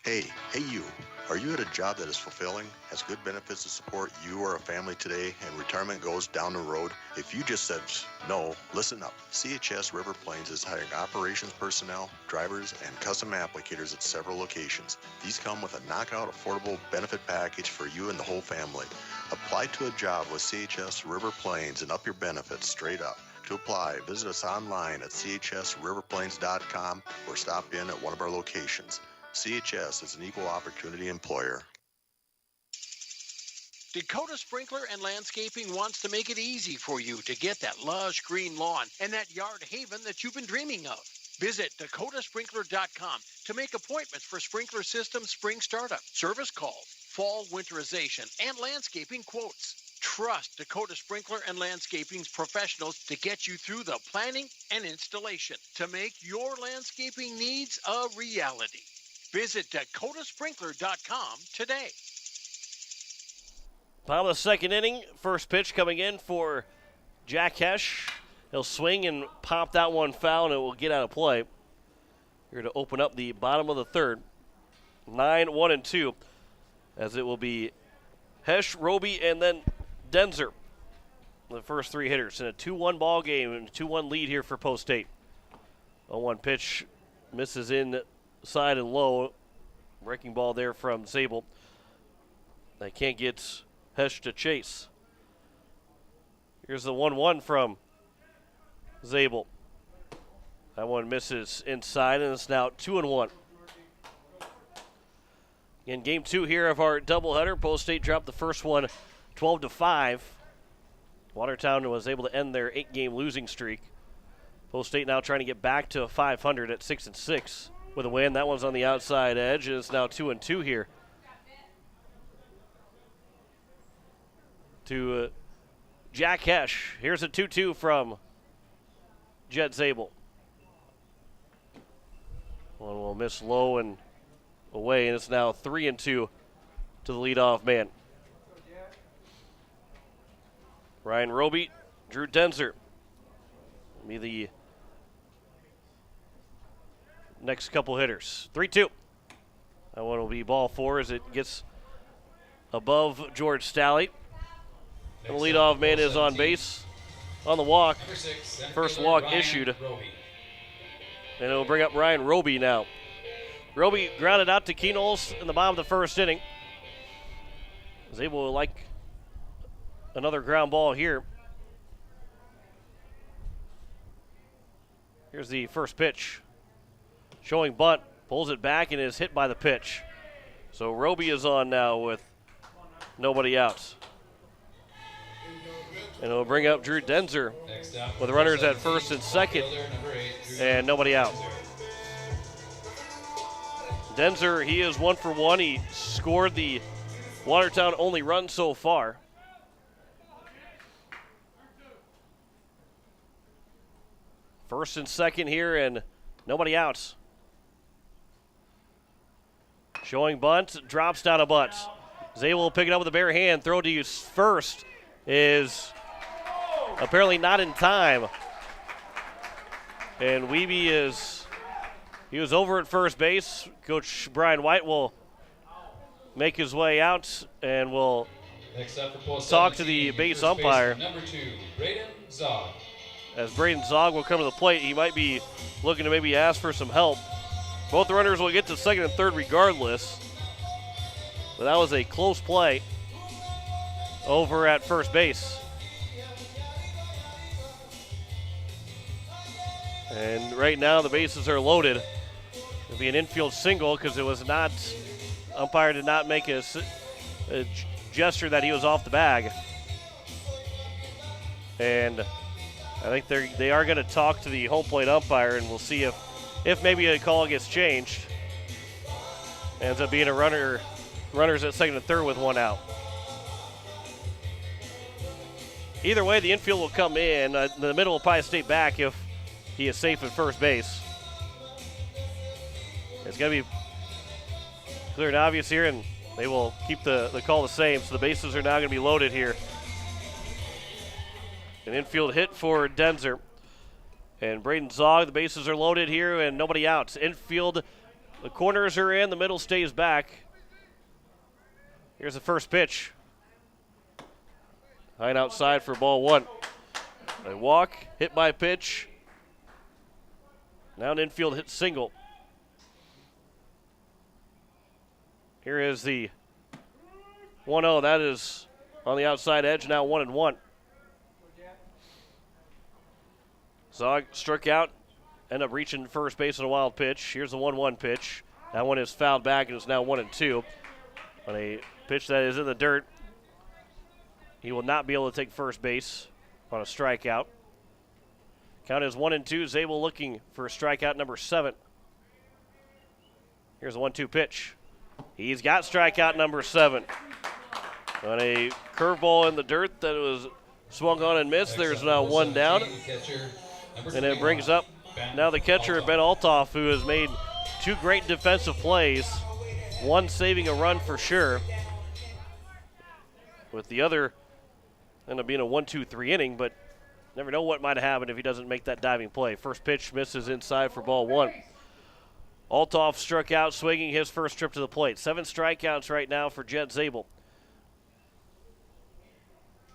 Hey you. Are you at a job that is fulfilling, has good benefits to support you or a family today, and retirement goes down the road? If you just said no, listen up. CHS River Plains is hiring operations personnel, drivers, and custom applicators at several locations. These come with a knockout affordable benefit package for you and the whole family. Apply to a job with CHS River Plains and up your benefits straight up. To apply, visit us online at chsriverplains.com or stop in at one of our locations. CHS is an equal opportunity employer. Dakota Sprinkler and Landscaping wants to make it easy for you to get that lush green lawn and that yard haven that you've been dreaming of. Visit dakotasprinkler.com to make appointments for sprinkler system spring startup, service calls, fall winterization, and landscaping quotes. Trust Dakota Sprinkler and Landscaping's professionals to get you through the planning and installation to make your landscaping needs a reality. Visit dakotasprinkler.com today. Bottom of the second inning, first pitch coming in for Jack Hesh. He'll swing and pop that one foul, and it will get out of play. Here to open up the bottom of the third. 9-1-2, as it will be Hesh, Roby, and then Denzer, the first three hitters, in a 2-1 ball game and a 2-1 lead here for Post State. 0-1 pitch misses inside and low. Breaking ball there from Zabel. They can't get Hesh to chase. Here's the 1-1 from Zabel. That one misses inside, and it's now 2-1. In game two here of our doubleheader, Post State dropped the first one 12-5. Watertown was able to end their 8-game losing streak. Post State now trying to get back to 500 at 6-6 with a win. That one's on the outside edge, and it's now 2-2 here. To Jack Hesh. Here's a 2-2 from Jet Zabel. One will miss low and away, and it's now 3-2 to the leadoff man. Ryan Roby, Drew Denzer will be the next couple hitters. 3-2. That one will be ball four as it gets above George Stalley. The leadoff man is on base on the walk. First walk issued. And it'll bring up Ryan Roby now. Roby grounded out to Keenholz in the bottom of the first inning. Was able to like another ground ball here. Here's the first pitch. Showing bunt, pulls it back and is hit by the pitch. So Roby is on now with nobody out. And it'll bring up Drew Denzer with runners at first and second and nobody out. Denzer, he is 1 for 1. He scored the Watertown only run so far. First and second here and nobody out. Showing bunt, drops down a bunt. Zabel will pick it up with a bare hand. Throw to use first is apparently not in time. And Wiebe he was over at first base. Coach Brian White will make his way out and will talk to the base umpire. Number 2, Braden Zog. As Braden Zog will come to the plate, he might be looking to maybe ask for some help. Both runners will get to second and third regardless. But that was a close play over at first base. And right now the bases are loaded. It'll be an infield single because it was not, umpire did not make a gesture that he was off the bag. And I think they are going to talk to the home plate umpire, and we'll see if maybe a call gets changed. Ends up being a runners at second and third with one out. Either way, the infield will come in. The middle will probably stay back if he is safe at first base. It's going to be clear and obvious here, and they will keep the call the same. So the bases are now going to be loaded here. An infield hit for Denzer. And Braden Zog, the bases are loaded here and nobody out. Infield, the corners are in, the middle stays back. Here's the first pitch. High and outside for ball one. A walk, hit by pitch. Now an infield hit single. Here is the 1-0. That is on the outside edge, now 1-1. Zog struck out, ended up reaching first base on a wild pitch. Here's the 1-1 pitch. That one is fouled back and it's now 1-2. On a pitch that is in the dirt, he will not be able to take first base on a strikeout. Count is 1-2. Zabel looking for strikeout number 7. Here's a 1-2 pitch. He's got strikeout number 7. On a curveball in the dirt that was swung on and missed, there's now one down. And it brings up now the catcher, Ben Altoff, who has made 2 great defensive plays, one saving a run for sure, with the other end up being a 1-2-3 inning, but never know what might happen if he doesn't make that diving play. First pitch misses inside for ball 1. Altoff struck out swinging his first trip to the plate. 7 strikeouts right now for Jet Zabel.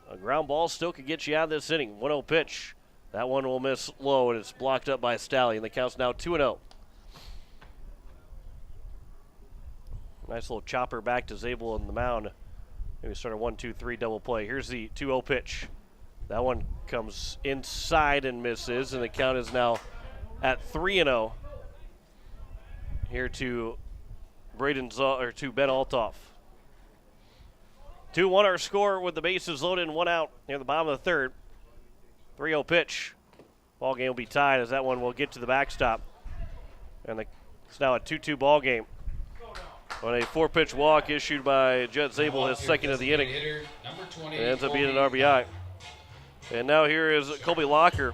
A ground ball still could get you out of this inning. 1-0 pitch. That one will miss low, and it's blocked up by Stallion. The count's now 2-0. Nice little chopper back to Zabel on the mound. Maybe start a 1-2-3 double play. Here's the 2-0 pitch. That one comes inside and misses, and the count is now at 3-0. Here to Ben Altoff. 2-1 our score with the bases loaded and 1 out near the bottom of the third. 3-0 pitch. Ball game will be tied as that one will get to the backstop. And it's now a 2-2 ball game. On a 4-pitch walk issued by Jet Zabel, his second of the inning. It ends up being an RBI. And now here is Colby Locker.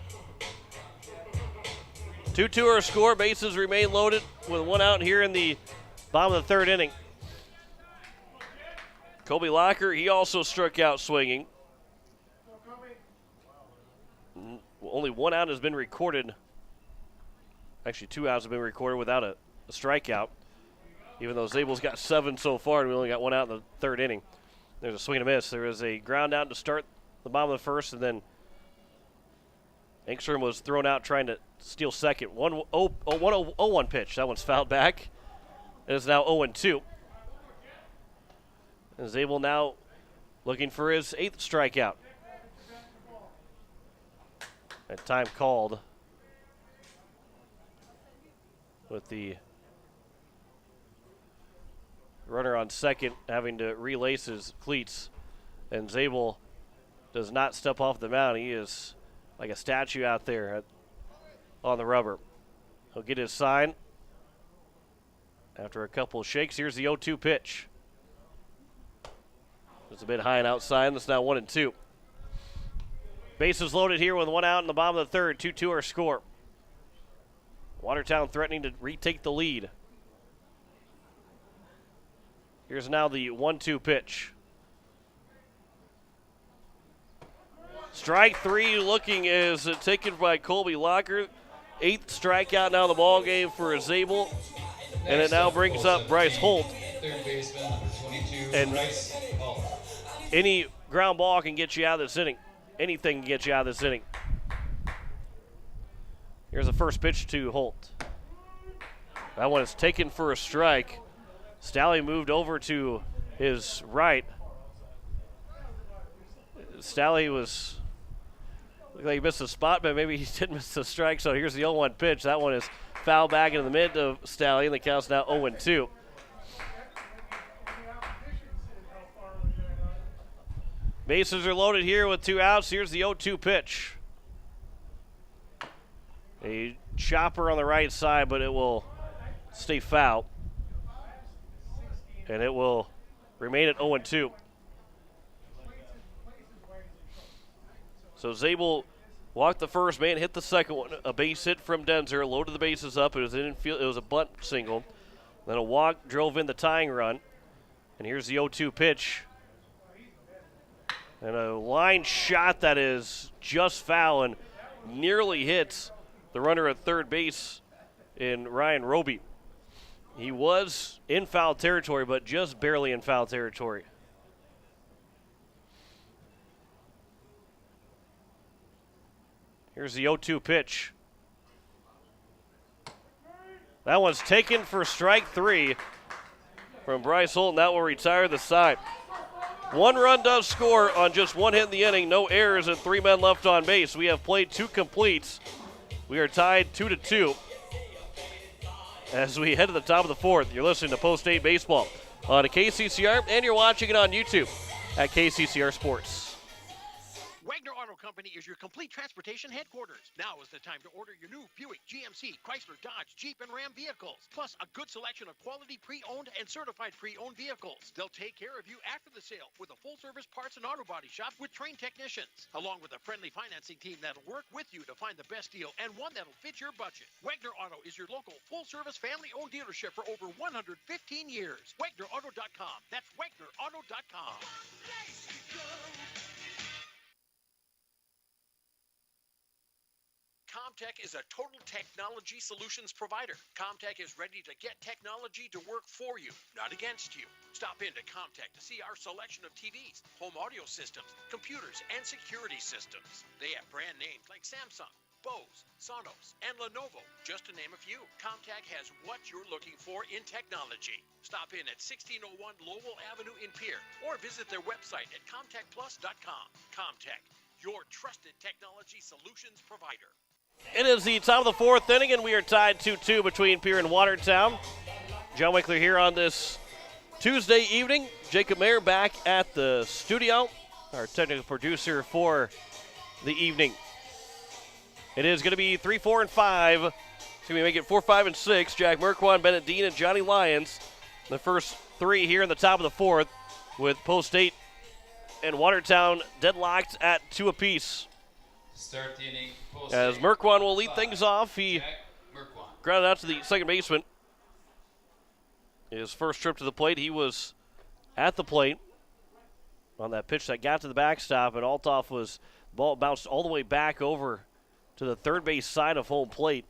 2-2 our score. Bases remain loaded with 1 out here in the bottom of the third inning. Colby Locker, he also struck out swinging. Only 1 out has been recorded. Actually, 2 outs have been recorded without a strikeout. Even though Zabel's got 7 so far, and we only got 1 out in the third inning. There's a swing and a miss. There is a ground out to start the bottom of the first, and then Engstrom was thrown out trying to steal second. 1-0-1 pitch. That one's fouled back. It is now 0-2. And Zabel now looking for his 8th strikeout. That time called with the runner on second having to relace his cleats. And Zabel does not step off the mound. He is like a statue out there on the rubber. He'll get his sign after a couple of shakes. Here's the 0-2 pitch. It's a bit high and outside. That's now 1-2. Bases loaded here with 1 out in the bottom of the third. 2-2 our score. Watertown threatening to retake the lead. Here's now the 1-2 pitch. Strike 3 looking is taken by Colby Locker. 8th strikeout now in the ball game for Zabel. And it now brings up Bryce Holt. And any ground ball can get you out of this inning. Anything can get you out of this inning. Here's the first pitch to Holt. That one is taken for a strike. Stallion moved over to his right. Stallion looked like he missed a spot, but maybe he didn't miss the strike. So here's the 0-1 pitch. That one is fouled back into the mid of Stallion. The count's now 0-2. Bases are loaded here with 2 outs. Here's the 0-2 pitch. A chopper on the right side, but it will stay foul. And it will remain at 0-2. So Zabel walked the first man, hit the second one. A base hit from Denzer, loaded the bases up. It was an infield. It was a bunt single. Then a walk drove in the tying run. And here's the 0-2 pitch. And a line shot that is just foul and nearly hits the runner at third base in Ryan Roby. He was in foul territory, but just barely in foul territory. Here's the 0-2 pitch. That one's taken for strike 3 from Bryce Holton. That will retire the side. 1 run does score on just 1 hit in the inning. No errors and 3 men left on base. We have played 2 completes. We are tied 2-2 as we head to the top of the 4th. You're listening to Post 8 Baseball on KCCR, and you're watching it on YouTube at KCCR Sports. Wagner Auto Company is your complete transportation headquarters. Now is the time to order your new Buick, GMC, Chrysler, Dodge, Jeep, and Ram vehicles, plus a good selection of quality pre-owned and certified pre-owned vehicles. They'll take care of you after the sale with a full-service parts and auto body shop with trained technicians, along with a friendly financing team that'll work with you to find the best deal and one that'll fit your budget. Wagner Auto is your local full-service family-owned dealership for over 115 years. WagnerAuto.com. That's WagnerAuto.com. Comtech is a total technology solutions provider. Comtech is ready to get technology to work for you, not against you. Stop into Comtech to see our selection of TVs, home audio systems, computers, and security systems. They have brand names like Samsung, Bose, Sonos, and Lenovo, just to name a few. Comtech has what you're looking for in technology. Stop in at 1601 Lowell Avenue in Pierre, or visit their website at comtechplus.com. Comtech, your trusted technology solutions provider. It is the top of the 4th inning, and we are tied 2-2 between Pierre and Watertown. John Wickler here on this Tuesday evening. Jacob Mayer back at the studio, our technical producer for the evening. It is going to be 3, 4, and 5. It's going to make it 4, 5, and 6. Jack Merquan, Bennett Dean, and Johnny Lyons. The first 3 here in the top of the 4th, with Post 8 and Watertown deadlocked at 2 apiece. Start the inning. As Merquan will lead things off, he grounded out to the second baseman. His first trip to the plate, he was at the plate on that pitch that got to the backstop, and Althoff was, ball bounced all the way back over to the third base side of home plate.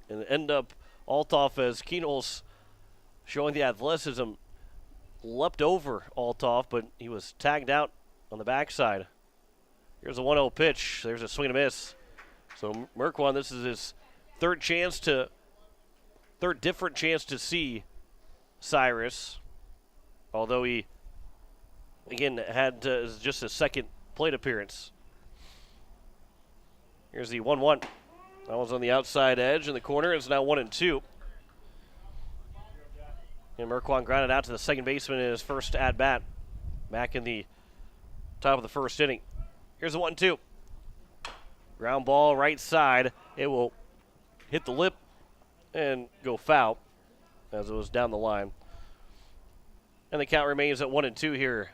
And end up Althoff, as Keenholz showing the athleticism, leapt over Althoff, but he was tagged out on the backside. Here's a 1-0 pitch. There's a swing and a miss. So Merquan, this is his third different chance to see Cyrus. Although he, again, had just a second plate appearance. Here's the 1-1. That one's on the outside edge in the corner. It's now 1-2. And Merquan grounded out to the second baseman in his first at-bat back in the top of the first inning. Here's a 1-2. Ground ball right side. It will hit the lip and go foul as it was down the line. And the count remains at 1-2 here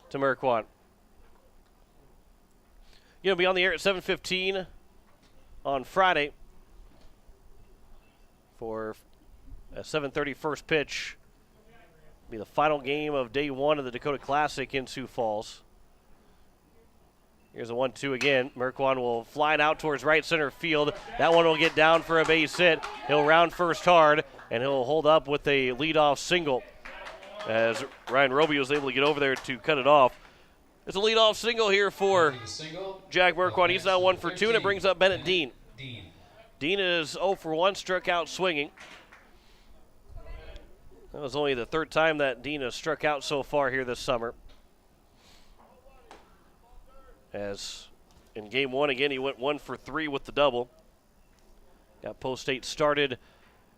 to Merquan. You'll be on the air at 7:15 on Friday for a 7:30 first pitch. It'll be the final game of day 1 of the Dakota Classic in Sioux Falls. Here's a 1-2 again. Merquan will fly it out towards right center field. That one will get down for a base hit. He'll round first hard, and he'll hold up with a leadoff single as Ryan Roby was able to get over there to cut it off. It's a leadoff single here for Jack Merquan. He's now 1 for 2, and it brings up Bennett Dean. Dean is 0 for 1, struck out swinging. That was only the third time that Dean has struck out so far here this summer. As in game 1, again, he went 1 for 3 with the double. Got Post 8 started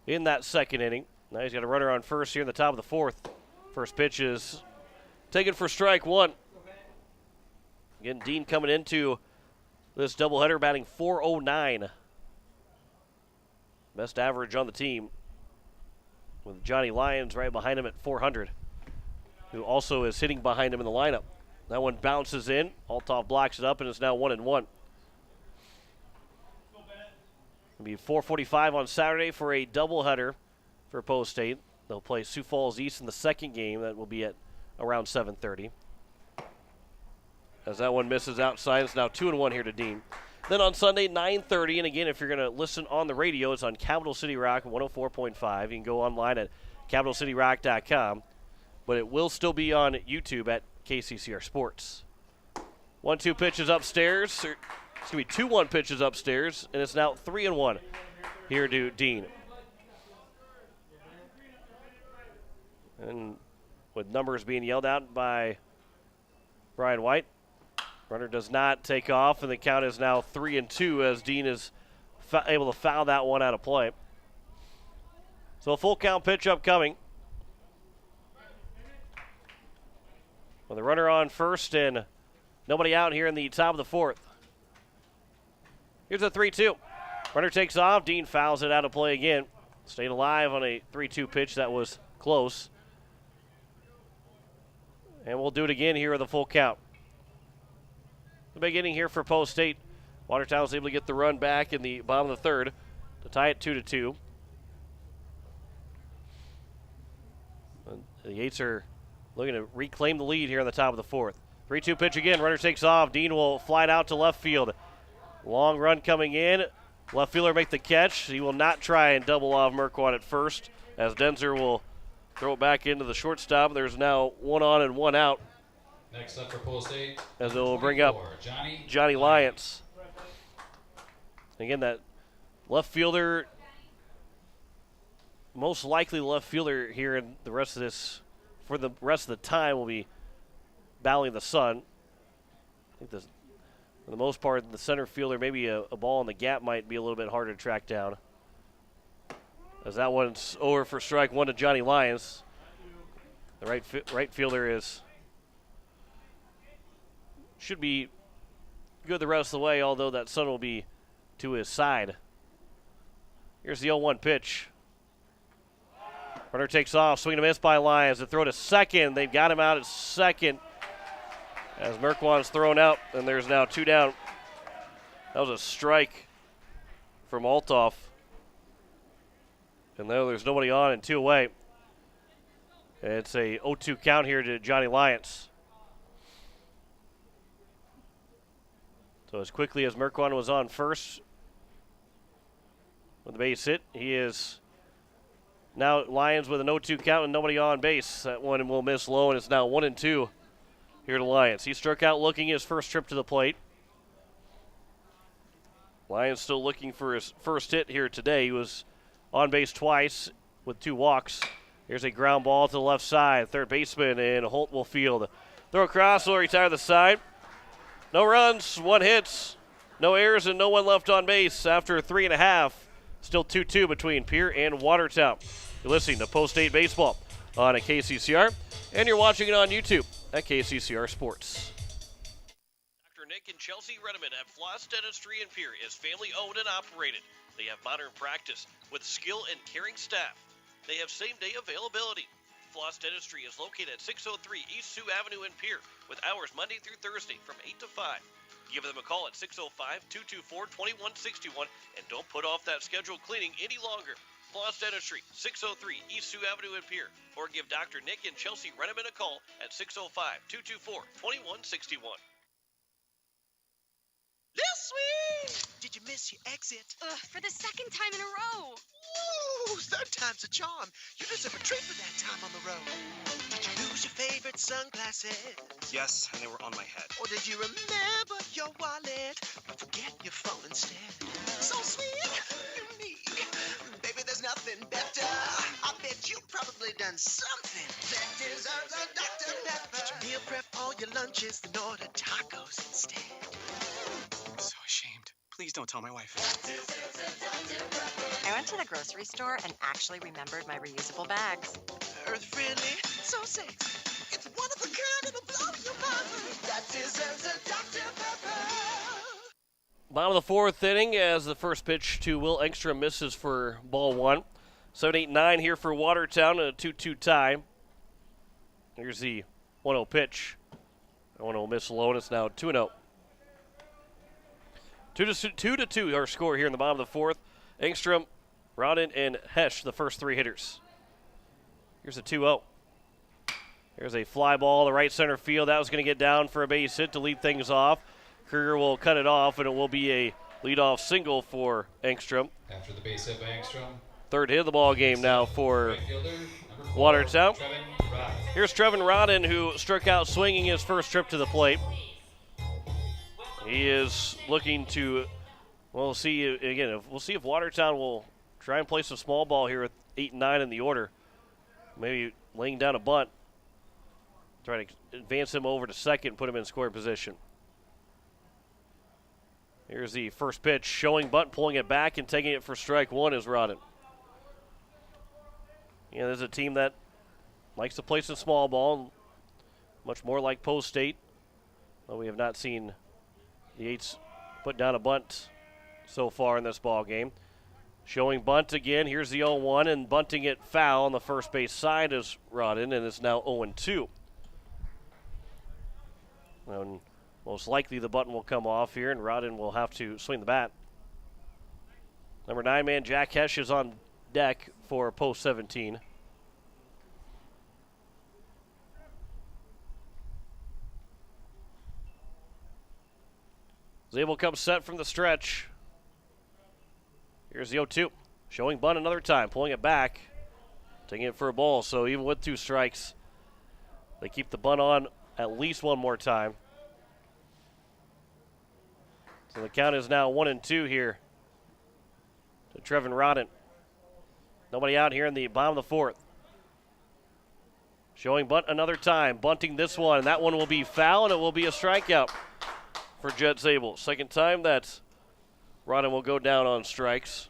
in that second inning. Now he's got a runner on first here in the top of the 4th. First pitch is taken for strike 1. Again, Dean coming into this doubleheader batting .409. Best average on the team, with Johnny Lyons right behind him at .400, who also is hitting behind him in the lineup. That one bounces in. Althoff blocks it up, and it's now 1-1. It'll be 4:45 on Saturday for a doubleheader for Post 8. They'll play Sioux Falls East in the second game. That will be at around 7:30. As that one misses outside, it's now 2-1 here to Dean. Then on Sunday, 9:30. And again, if you're going to listen on the radio, it's on Capital City Rock 104.5. You can go online at capitalcityrock.com. But it will still be on YouTube at KCCR Sports. 1-2 pitches upstairs. It's going to be 2-1 pitches upstairs, and it's now 3-1 here to Dean. And with numbers being yelled out by Brian White, runner does not take off, and the count is now 3-2 as Dean is able to foul that one out of play. So a full count pitch upcoming. With a runner on first and nobody out here in the top of the fourth. Here's a 3-2. Runner takes off. Dean fouls it out of play again. Stayed alive on a 3-2 pitch that was close. And we'll do it again here with a full count. The big inning here for Post State. Watertown was able to get the run back in the bottom of the third to tie it 2-2. The Yates are looking to reclaim the lead here on the top of the fourth. 3-2 pitch again. Runner takes off. Dean will fly it out to left field. Long run coming in. Left fielder make the catch. He will not try and double off Merquan at first, as Denzer will throw it back into the shortstop. There's now 1 on and 1 out. Next up for Post State, as it will bring up Johnny Lyons. Again, that left fielder, most likely left fielder here in the rest of this, for the rest of the time, will be battling the sun. I think this, for the most part, the center fielder, maybe a ball in the gap might be a little bit harder to track down. As that one's over for strike one to Johnny Lyons. The right fielder should be good the rest of the way, although that sun will be to his side. Here's the 0-1 pitch. Runner takes off, swing and a miss by Lyons. The throw to second. They've got him out at second as Merquan's thrown out, and there's now 2 down. That was a strike from Althoff. And now there's nobody on and 2 away. And it's a 0-2 count here to Johnny Lyons. So as quickly as Merquan was on first with the base hit, he is now Lyons with an 0-2 count and nobody on base. That one will miss low, and it's now 1-2 here to Lyons. He struck out looking his first trip to the plate. Lyons still looking for his first hit here today. He was on base twice with 2 walks. Here's a ground ball to the left side. Third baseman and Holt will field. Throw across, will retire the side. No runs, 1 hit, no errors, and no one left on base after 3.5. Still 2-2 between Pierre and Watertown. You're listening to Post State Baseball on a KCCR, and you're watching it on YouTube at KCCR Sports. Dr. Nick and Chelsea Redeman at Floss Dentistry in Pierre is family owned and operated. They have modern practice with skill and caring staff. They have same-day availability. Floss Dentistry is located at 603 East Sioux Avenue in Pierre with hours Monday through Thursday from 8 to 5. Give them a call at 605-224-2161 and don't put off that scheduled cleaning any longer. Floss Dentistry, 603 East Sioux Avenue in Pierre, or give Dr. Nick and Chelsea Redeman a call at 605-224-2161. Lil Sweet! Did you miss your exit? For the second time in a row. Ooh, 3rd time's a charm. You deserve a treat for that time on the road. Did you lose your favorite sunglasses? Yes, and they were on my head. Or did you remember your wallet, but forget your phone instead? So sweet, unique. Baby, there's nothing better. I bet you've probably done something that deserves a Dr. Pepper. Did you meal prep all your lunches and order tacos instead? I'm so ashamed. Please don't tell my wife. I went to the grocery store and actually remembered my reusable bags. Earth-friendly, so safe. It's one of a kind, it'll blow your mind. That deserves a Dr. Pepper. Bottom of the 4th inning as the first pitch to Will Engstrom misses for ball 1. 7-8-9 here for Watertown, a 2-2 tie. Here's the 1-0 pitch. That one will miss low, and it's now 2-0. 2-2 our score here in the bottom of the 4th. Engstrom, Rodden, and Hesh, the first 3 hitters. Here's a 2-0. Here's a fly ball to right center field. That was going to get down for a base hit to lead things off. Kruger will cut it off, and it will be a leadoff single for Engstrom. After the base hit by Engstrom. Third hit of the ball game now for Right fielder, number 4, Watertown. Trevin Rodden. Here's Trevin Rodden, who struck out swinging his first trip to the plate. He is looking to, we'll see again. We'll see if Watertown will try and place a small ball here with 8 and 9 in the order. Maybe laying down a bunt. Try to advance him over to second, put him in scoring position. Here's the first pitch, showing bunt, pulling it back and taking it for strike one is Rodden. Yeah, there's a team that likes to play some small ball, much more like Post State. But we have not seen the Eights put down a bunt so far in this ball game. Showing bunt again. Here's the 0-1, and bunting it foul on the first base side is Rodden, and it's now 0-2. And most likely the button will come off here, and Rodden will have to swing the bat. Number 9 man Jack Hesh is on deck for post 17. Zabel comes set from the stretch. Here's the 0-2. Showing bunt another time, pulling it back, taking it for a ball. So even with 2 strikes, they keep the bunt on at least one more time. So the count is now 1-2 here to Trevin Rodden. Nobody out here in the bottom of the 4th. Showing bunt another time, bunting this one, and that one will be foul, and it will be a strikeout for Jet Zabel. Second time that Rodden will go down on strikes.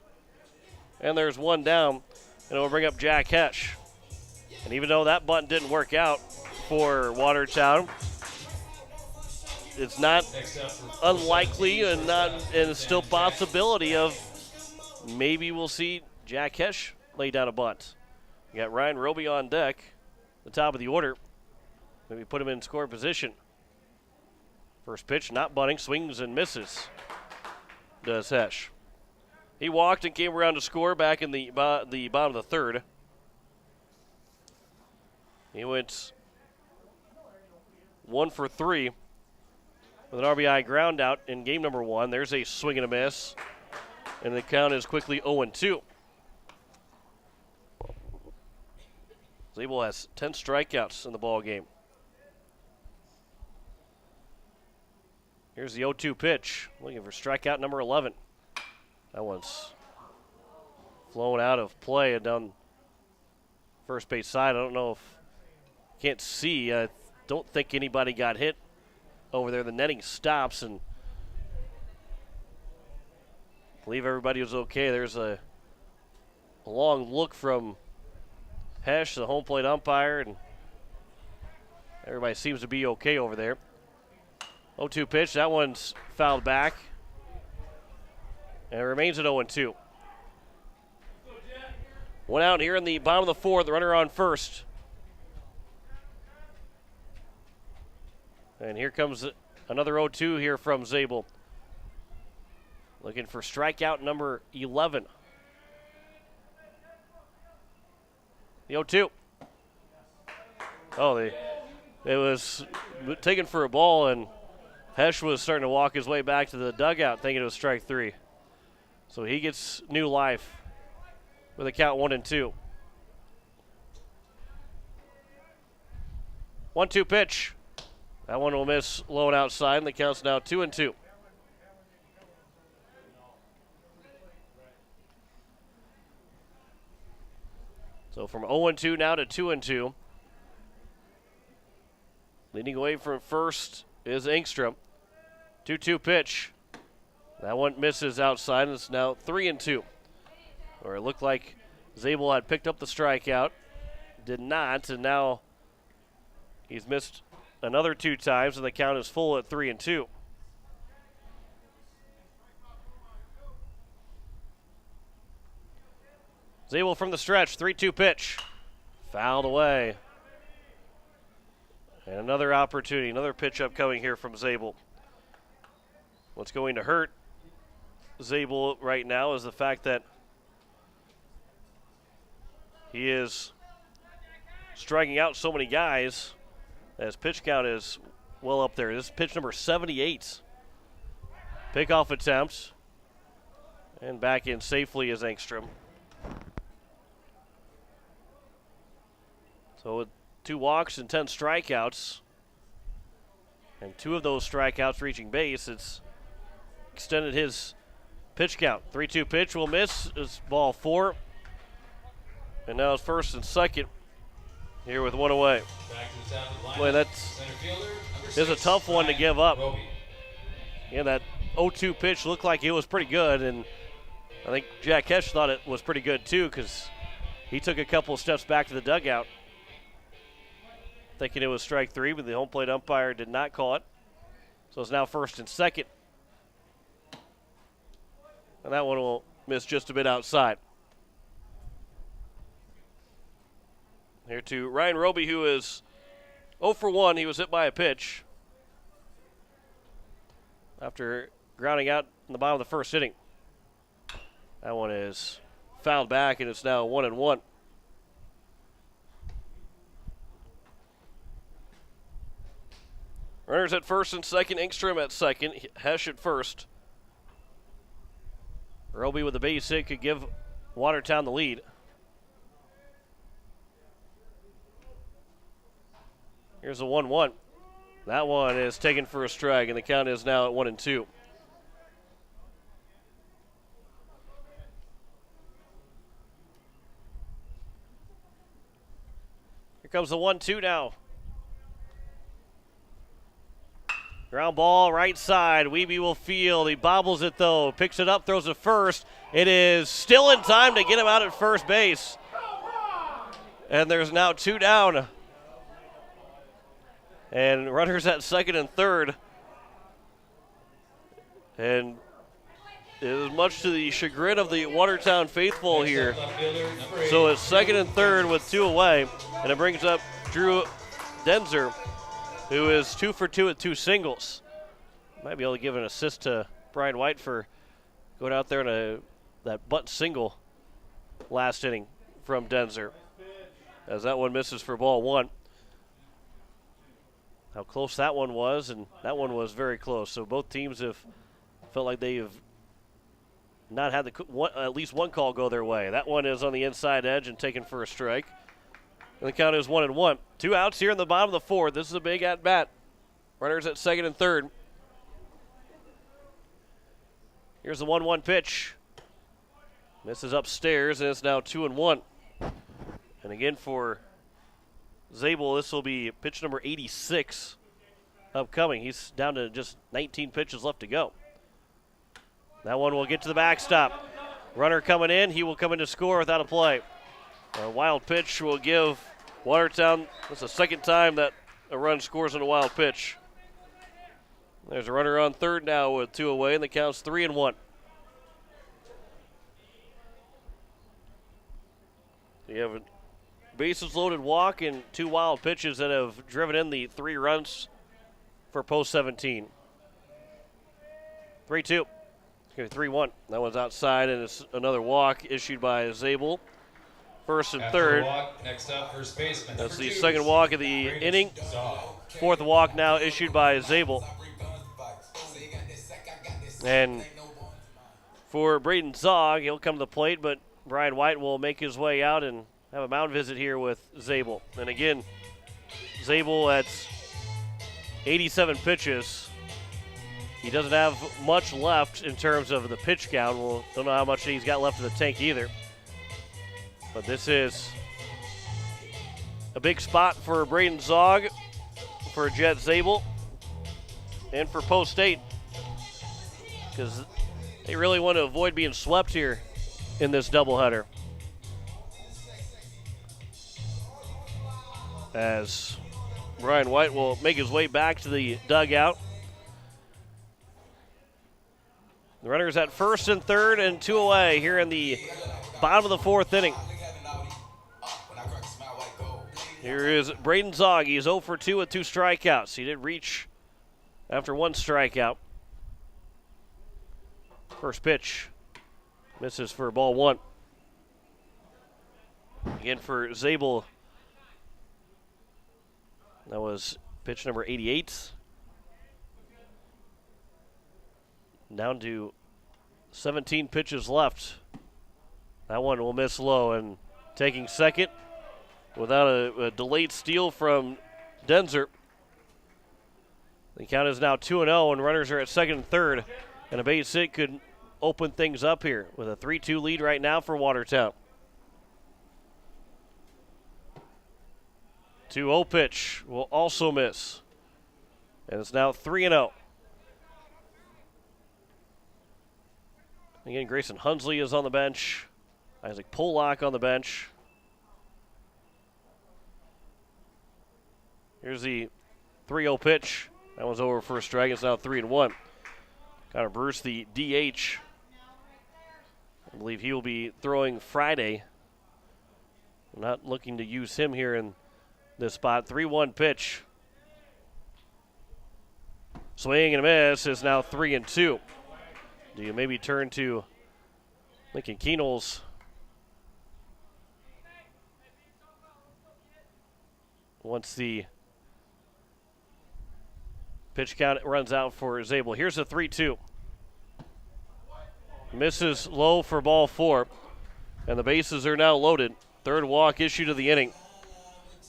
And there's one down, and it will bring up Jack Hesh. And even though that bunt didn't work out for Watertown, it's not unlikely and it's still possibility of maybe we'll see Jack Hesh lay down a bunt. You got Ryan Roby on deck, the top of the order. Maybe put him in score position. First pitch, not bunting, swings and misses, does Hesh. He walked and came around to score back in the bottom of the 3rd. He went 1 for 3 with an RBI ground out in game number 1. There's a swing and a miss, and the count is quickly 0-2. Zabel has 10 strikeouts in the ball game. Here's the 0-2 pitch, looking for strikeout number 11. That one's flown out of play and down first base side. I don't know if, can't see. I don't think anybody got hit over there. The netting stops, and I believe everybody was okay. There's a long look from Hesh, the home plate umpire, and everybody seems to be okay over there. 0-2 pitch, that one's fouled back. And it remains at 0-2. One out here in the bottom of the 4th, the runner on first. And here comes another 0-2 here from Zabel. Looking for strikeout number 11. The 0-2. Oh, it was taken for a ball, and Hesh was starting to walk his way back to the dugout thinking it was strike 3. So he gets new life with a count 1-2. 1-2 pitch. That one will miss low and outside, and the count's now 2-2. So from 0-2 now to 2-2. Leading away from first is Engstrom. 2-2 pitch. That one misses outside, and it's now 3-2. Or it looked like Zabel had picked up the strikeout. Did not, and now he's missed another 2 times, and the count is full at 3-2. Zabel from the stretch, 3-2 pitch. Fouled away. And another opportunity, another pitch upcoming here from Zabel. What's going to hurt Zabel right now is the fact that he is striking out so many guys as pitch count is well up there. This is pitch number 78 Pickoff attempts. And back in safely is Engstrom. So with 2 walks and 10 strikeouts, and 2 of those strikeouts reaching base, it's extended his pitch count. 3-2 pitch will miss. It's ball 4. And now it's first and second here with 1 away. Back to the top of the lineup. Boy, that's Center fielder, number is a 6, tough one to Ryan give up. Roby. Yeah, that 0-2 pitch looked like it was pretty good, and I think Jack Hesh thought it was pretty good too, because he took a couple of steps back to the dugout, thinking it was strike 3, but the home plate umpire did not call it. So it's now first and second. And that one will miss just a bit outside. Here to Ryan Roby, who is 0 for 1. He was hit by a pitch after grounding out in the bottom of the first inning. That one is fouled back, and it's now 1-1. Runners at first and second. Engstrom at second. Hesh at first. Roby with a base hit could give Watertown the lead. Here's a 1-1. That one is taken for a strike, and the count is now at 1-2. Here comes the 1-2 now. Ground ball right side. Wiebe will field. He bobbles it though. Picks it up, throws it first. It is still in time to get him out at first base. And there's now 2 down. And runners at second and third. And it is much to the chagrin of the Watertown faithful here. So it's second and third with 2 away. And it brings up Drew Denzer, who is 2 for 2 with 2 singles. Might be able to give an assist to Brian White for going out there in that bunt single last inning from Denzer, as that one misses for ball 1. How close that one was, and that one was very close. So both teams have felt like they have not had at least one call go their way. That one is on the inside edge and taken for a strike. And the count is 1-1. 2 outs here in the bottom of the 4th. This is a big at-bat. Runners at second and third. Here's the 1-1 pitch. Misses upstairs, and it's now 2-1. And again for Zabel, this will be pitch number 86 upcoming. He's down to just 19 pitches left to go. That one will get to the backstop. Runner coming in. He will come in to score without a play. A wild pitch will give Watertown, that's the second time that a run scores on a wild pitch. There's a runner on third now with 2 away, and the count's 3-1. You have a bases loaded walk and 2 wild pitches that have driven in the 3 runs for post 17. 3-2. 3-1. That one's outside, and it's another walk issued by Zabel. First and After third. Walk, next up, first baseman. That's the 2, second walk of the inning. Zog. 4th walk now issued by Zabel. And for Braden Zog, he'll come to the plate, but Brian White will make his way out and have a mound visit here with Zabel. And again, Zabel at 87 pitches. He doesn't have much left in terms of the pitch count. We'll don't know how much he's got left in the tank either. But this is a big spot for Braden Zog, for Jet Zabel, and for Post State, because they really want to avoid being swept here in this doubleheader. As Brian White will make his way back to the dugout. The runners at first and third and 2 away here in the bottom of the 4th inning. Here is Braden Zog. He's 0 for 2 with 2 strikeouts. He did reach after 1 strikeout. First pitch misses for ball 1. Again for Zabel. That was pitch number 88. Down to 17 pitches left. That one will miss low, and taking second without a delayed steal from Denzer. The count is now 2-0, and runners are at second and third, and a base hit could open things up here with a 3-2 lead right now for Watertown. 2-0 pitch will also miss, and it's now 3-0. Again, Grayson Hunsley is on the bench. Isaac Pollock on the bench. Here's the 3-0 pitch. That one's over for a strike. It's now 3-1. Connor Bruce, the DH. I believe he will be throwing Friday. I'm not looking to use him here in this spot. 3-1 pitch. Swing and a miss is now 3-2. Do you maybe turn to Lincoln Keenels? Once the pitch count runs out for Zabel. Here's a 3-2. Misses low for ball 4. And the bases are now loaded. Third walk issued of the inning.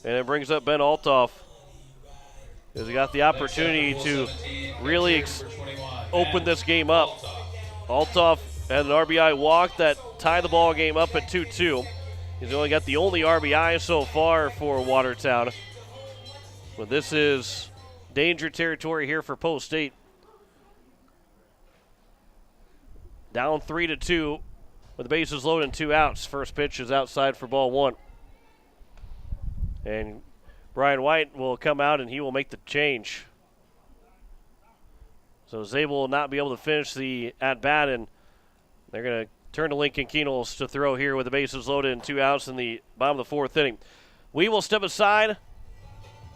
And it brings up Ben Altoff, as he got the opportunity to really open this game up. Altoff had an RBI walk that tied the ball game up at 2-2. He's only got the only RBI so far for Watertown. But this is danger territory here for Post State. Down 3-2 with the bases loaded and 2 outs. First pitch is outside for ball 1. And Brian White will come out and he will make the change. So Zabel will not be able to finish the at-bat, and they're going to turn to Lincoln Keenels to throw here with the bases loaded and 2 outs in the bottom of the 4th inning. We will step aside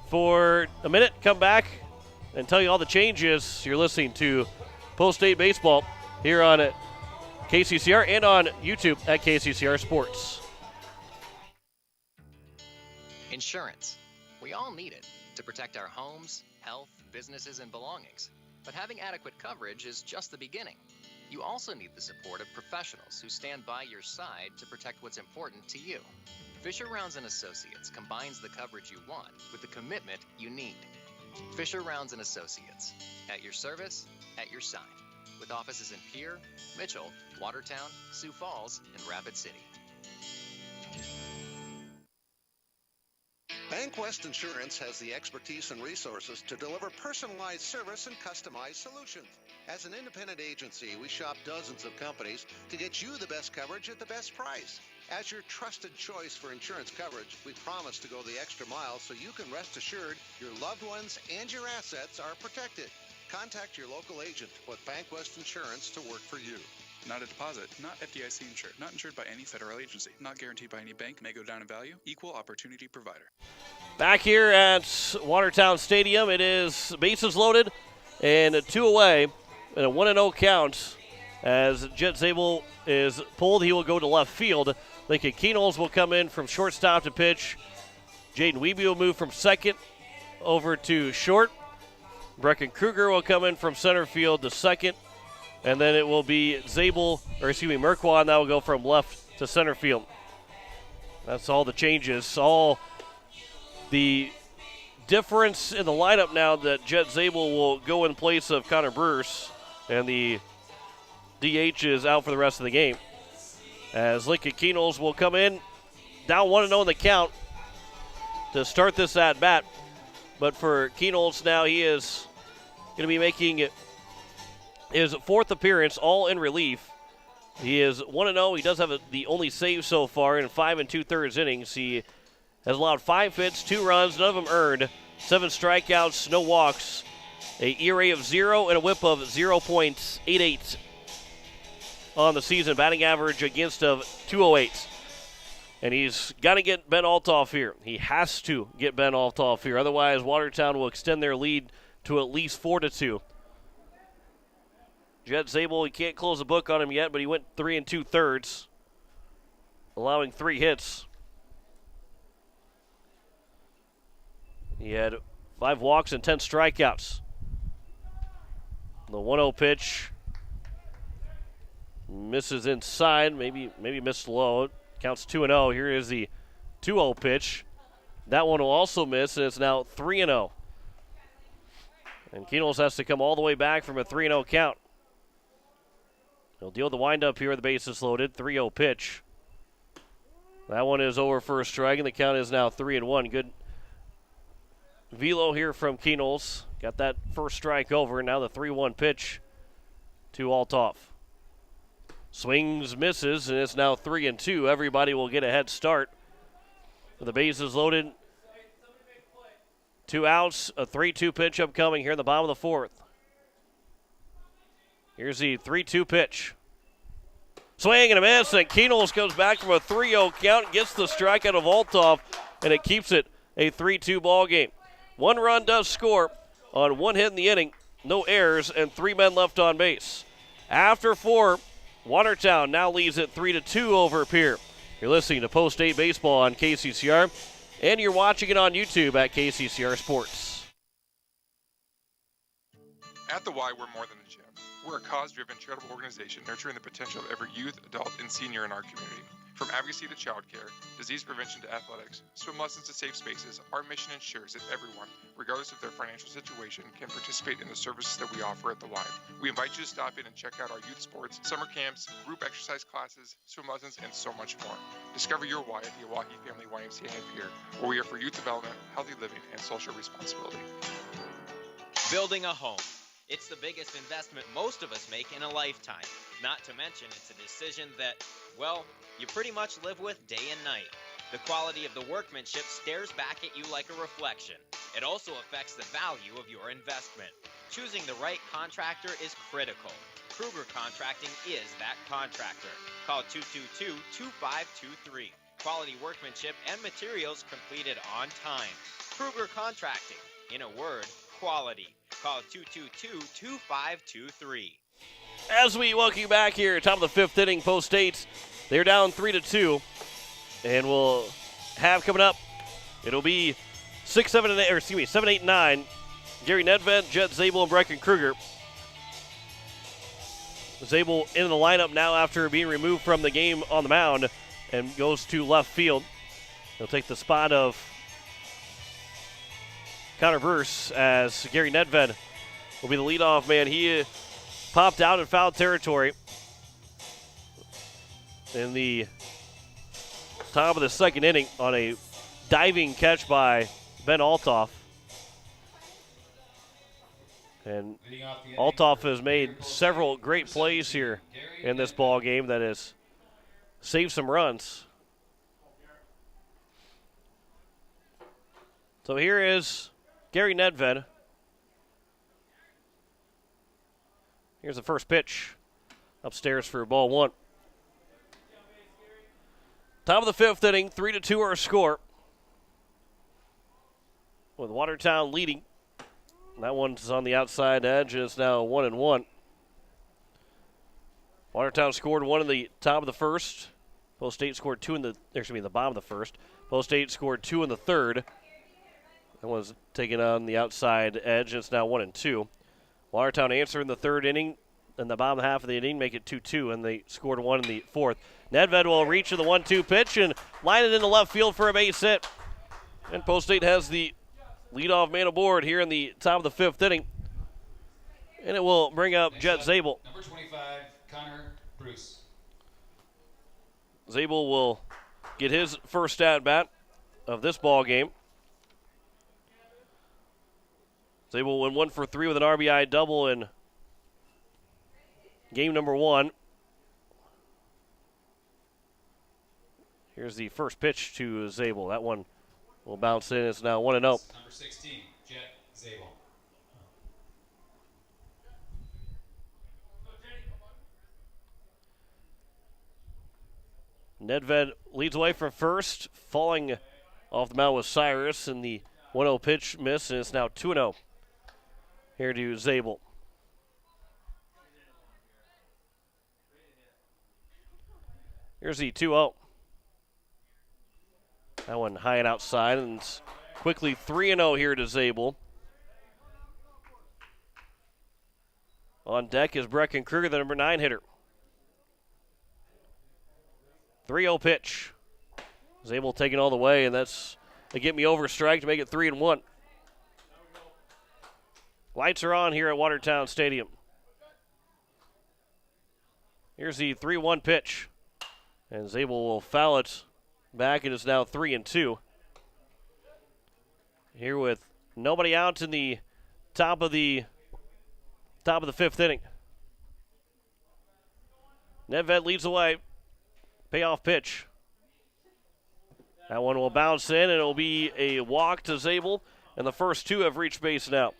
for a minute, come back, and tell you all the changes. You're listening to Post State Baseball here on KCCR and on YouTube at KCCR Sports. Insurance. We all need it to protect our homes, health, businesses, and belongings. But having adequate coverage is just the beginning. You also need the support of professionals who stand by your side to protect what's important to you. Fisher Rounds & Associates combines the coverage you want with the commitment you need. Fisher Rounds & Associates, at your service, at your side, with offices in Pierre, Mitchell, Watertown, Sioux Falls, and Rapid City. BankWest Insurance has the expertise and resources to deliver personalized service and customized solutions. As an independent agency, we shop dozens of companies to get you the best coverage at the best price. As your trusted choice for insurance coverage, we promise to go the extra mile so you can rest assured your loved ones and your assets are protected. Contact your local agent with BankWest Insurance to work for you. Not a deposit, not FDIC insured, not insured by any federal agency, not guaranteed by any bank, may go down in value, equal opportunity provider. Back here at Watertown Stadium, it is bases loaded and 2 away and a 1-0 count. As Jet Zabel is pulled, he will go to left field. Lincoln Keenels will come in from shortstop to pitch. Jaden Wiebe will move from second over to short. Brecken Kruger will come in from center field to second. And then it will be Merquan that will go from left to center field. That's all the changes. All the difference in the lineup now that Jet Zabel will go in place of Connor Bruce. And the DH is out for the rest of the game. As Lincoln Keenels will come in, down 1-0 in the count to start this at-bat. But for Keenels now, he is going to be making his 4th appearance, all in relief. He is 1-0. He does have the only save so far in 5 2/3 innings. He has allowed 5 hits, 2 runs, none of them earned, 7 strikeouts, no walks, a ERA of 0 and a whip of 0.88 on the season, batting average against of 208. And he's got to get Ben Altoff here. He has to get Ben Altoff here. Otherwise, Watertown will extend their lead to at least 4-2. Jet Zabel, you can't close the book on him yet, but he went 3 2/3, allowing 3 hits. He had 5 walks and 10 strikeouts. The 1-0 pitch Misses inside, maybe missed low. Counts 2-0. Here is the 2-0 pitch. That one will also miss, and it's now 3-0. And Keenels has to come all the way back from a 3-0 count. He'll deal with the windup here with the bases loaded. 3-0 pitch. That one is over for a strike, and the count is now 3-1. Good velo here from Keenels. Got that first strike over. Now the 3-1 pitch to Altoff. Swings, misses, and it's now 3-2. Everybody will get a head start. With the bases loaded. 2 outs, a 3-2 pitch upcoming here in the bottom of the 4th. Here's the 3-2 pitch. Swing and a miss, and Keenels comes back from a 3-0 count, gets the strikeout of Altoff, and it keeps it a 3-2 ball game. 1 run does score on 1 hit in the inning, no errors, and 3 men left on base. After 4, Watertown now leads it 3-2 over Pierre. You're listening to Post 8 Baseball on KCCR, and you're watching it on YouTube at KCCR Sports. At the Y, we're more than a gym. We're a cause-driven charitable organization nurturing the potential of every youth, adult, and senior in our community. From advocacy to childcare, disease prevention to athletics, swim lessons to safe spaces, our mission ensures that everyone, regardless of their financial situation, can participate in the services that we offer at the Y. We invite you to stop in and check out our youth sports, summer camps, group exercise classes, swim lessons, and so much more. Discover your Y at the Oahe Family YMCA in Pierre, where we are for youth development, healthy living, and social responsibility. Building a home. It's the biggest investment most of us make in a lifetime. Not to mention, it's a decision that, well, you pretty much live with day and night. The quality of the workmanship stares back at you like a reflection. It also affects the value of your investment. Choosing the right contractor is critical. Kruger Contracting is that contractor. Call 222-2523. Quality workmanship and materials completed on time. Kruger Contracting. In a word, quality. Call 222-2523. As we welcome you back here, top of the 5th inning, Post 8. They're down 3-2. And we'll have coming up, it'll be 7, 8, 9. Gary Nedved, Jed Zabel, and Brecken Kruger. Zabel in the lineup now after being removed from the game on the mound and goes to left field. He'll take the spot of Connor Bruce as Gary Nedved will be the leadoff man. He popped out in foul territory in the top of the 2nd inning on a diving catch by Ben Altoff. And Altoff has made several great plays here in this ball game that has saved some runs. So here is Gary Nedved. Here's the first pitch. Upstairs for ball 1. Top of the 5th inning, 3-2 our score. With Watertown leading. That one's on the outside edge, and it's now 1-1. Watertown scored 1 in the top of the 1st. Post 8 scored 2 in the bottom of the 1st. Post 8 scored 2 in the 3rd. That one's taken on the outside edge, and it's now 1-2. Watertown answered in the 3rd inning, in the bottom half of the inning, make it 2-2, and they scored 1 in the 4th. Nedved will reach to the 1-2 pitch and line it into left field for a base hit. And Post 8 has the leadoff man aboard here in the top of the 5th inning. And it will bring up Jet Zabel. Number 25, Connor Bruce. Zabel will get his first at-bat of this ball game. Zabel went 1 for 3 with an RBI double in game number 1. Here's the first pitch to Zabel. That one will bounce in. It's now 1-0. Number 16, Jet Zabel. Nedved leads away from first, falling off the mound with Cyrus, and the 1-0 pitch miss, and it's now 2-0. Here to Zabel. Here's the 2-0. That one high and outside, and it's quickly 3-0 here to Zabel. On deck is Brecken Kruger, the number 9 hitter. 3-0 pitch. Zabel taking all the way, and that's a get me over strike to make it 3-1. Lights are on here at Watertown Stadium. Here's the 3-1 pitch. And Zabel will foul it back. It is now 3-2. Here with nobody out in the top of the fifth inning. Nedved leads the way. Payoff pitch. That one will bounce in, and it will be a walk to Zabel, and the first two have reached base now.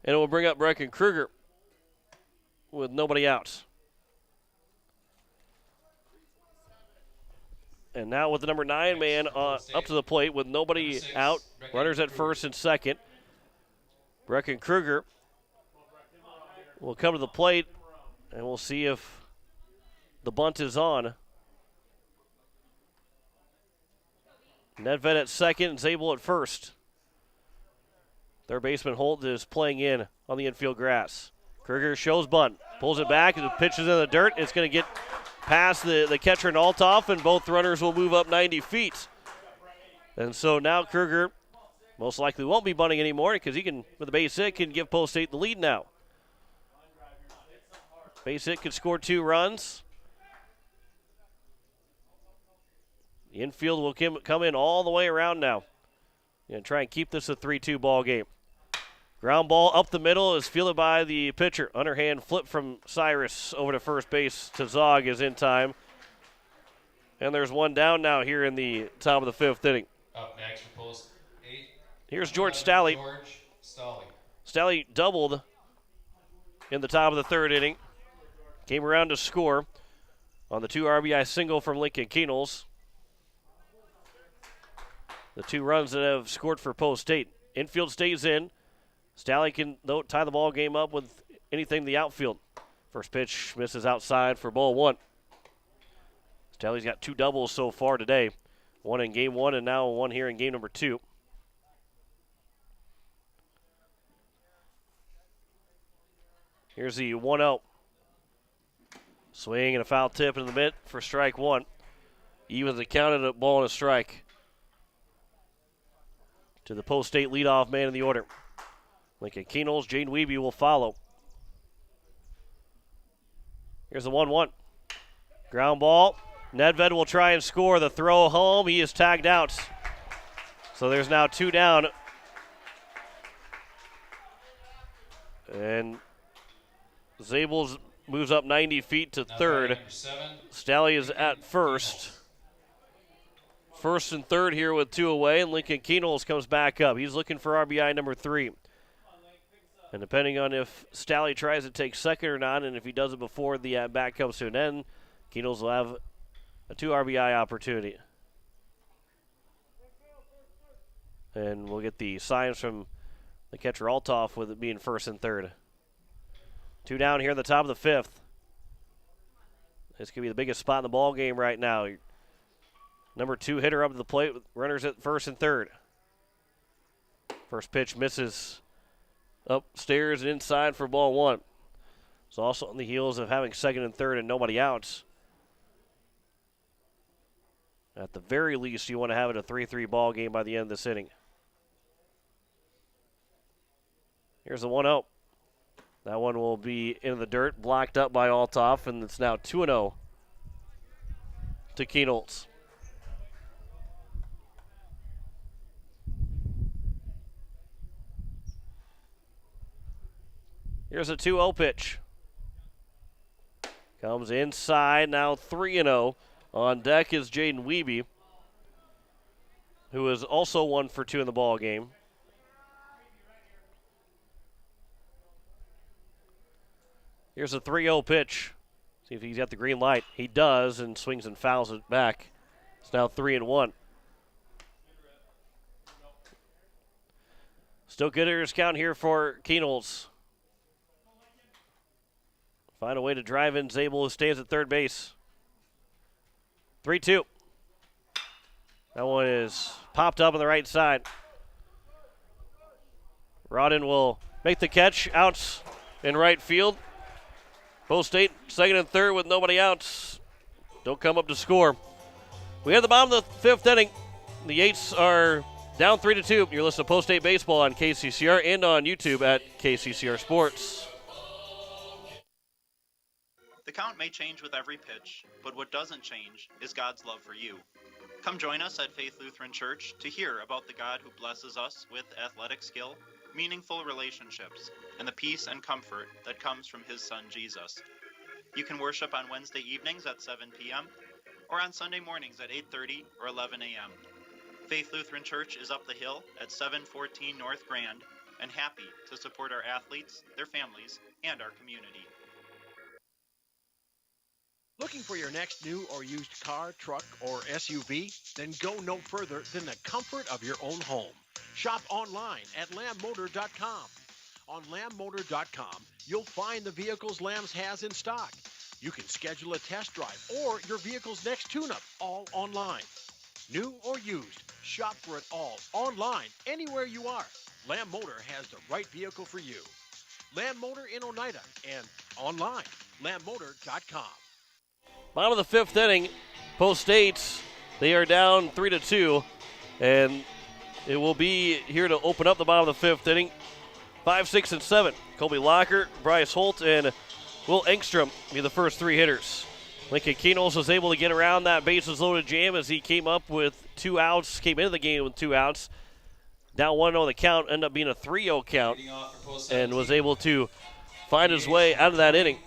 And it will bring up Brecken Kruger with nobody out. And now with the number 9 man up to the plate with nobody out, runners at first and second. Brecken Kruger will come to the plate, and we'll see if the bunt is on. Nedved at second and Zabel at first. Third baseman Holt is playing in on the infield grass. Kruger shows bunt, pulls it back, and the pitch is in the dirt. It's going to get past the catcher and Altoff, and both runners will move up 90 feet. And so now Kruger most likely won't be bunting anymore because he can, with a base hit, can give Post State the lead now. Base hit could score 2 runs. The infield will come in all the way around now. Going to try and keep this a 3-2 ball game. Ground ball up the middle is fielded by the pitcher. Underhand flip from Cyrus over to first base to Zog is in time. And there's one down now here in the top of the fifth inning. Up next for Post 8. Here's George Stalley. George Stalley. Stalley doubled in the top of the third inning. Came around to score on the 2 RBI single from Lincoln Keenels. The 2 runs that have scored for Post State. Infield stays in. Stalley can, though, tie the ball game up with anything in the outfield. First pitch misses outside for ball 1. Stalley's got 2 doubles so far today. 1 in game 1 and now 1 here in game number 2. Here's the 1-0. Swing and a foul tip in the mid for strike 1. Evens the count at a ball and a strike to the Post State leadoff man in the order. Lincoln Keenels, Jaden Wiebe will follow. Here's the 1-1. Ground ball. Nedved will try and score the throw home. He is tagged out. So there's now 2 down. And Zabel moves up 90 feet to third. Stalley is at first. First and third here with 2 away, and Lincoln Keenels comes back up. He's looking for RBI number 3. And depending on if Stalley tries to take second or not, and if he does it before the at-bat comes to an end, Keenels will have a 2 RBI opportunity. And we'll get the signs from the catcher Altoff with it being first and third. 2 down here in the top of the fifth. This could be the biggest spot in the ball game right now. Number 2 hitter up to the plate with runners at first and third. First pitch misses upstairs and inside for ball 1. It's also on the heels of having second and third and nobody outs. At the very least, you want to have it a 3-3 ball game by the end of this inning. Here's the 1-0. That one will be in the dirt, blocked up by Altoff, and it's now 2-0 to Keenels. Here's a 2-0 pitch. Comes inside, now 3-0. On deck is Jaden Wiebe, who is also 1 for 2 in the ball game. Here's a 3-0 pitch. See if he's got the green light. He does, and swings and fouls it back. It's now 3-1. Still good hitters count here for Keenels. Find a way to drive in Zabel, who stands at third base. 3-2. That one is popped up on the right side. Rodden will make the catch. Outs in right field. Post State second and third with nobody outs. Don't come up to score. We have the bottom of the fifth inning. The Eights are down 3-2. You're listening to Post-8 Baseball on KCCR and on YouTube at KCCR Sports. The count may change with every pitch, but what doesn't change is God's love for you. Come join us at Faith Lutheran Church to hear about the God who blesses us with athletic skill, meaningful relationships, and the peace and comfort that comes from his Son Jesus. You can worship on Wednesday evenings at 7 p.m. or on Sunday mornings at 8:30 or 11 a.m. Faith Lutheran Church is up the hill at 714 North Grand and happy to support our athletes, their families, and our community. Looking for your next new or used car, truck, or SUV? Then go no further than the comfort of your own home. Shop online at lambmotor.com. On lambmotor.com, you'll find the vehicles Lambs has in stock. You can schedule a test drive or your vehicle's next tune-up all online. New or used, shop for it all online anywhere you are. Lamb Motor has the right vehicle for you. Lamb Motor in Oneida and online, lambmotor.com. Bottom of the fifth inning, Post-8, they are down 3-2, and it will be here to open up the bottom of the fifth inning. 5, 6, and 7. Colby Locker, Bryce Holt, and Will Engstrom be the first three hitters. Lincoln Keenels was able to get around that bases-loaded jam as he came up with 2 outs, came into the game with 2 outs. Down 1-0 the count, ended up being a 3-0 count, and was able to find his way out of that inning.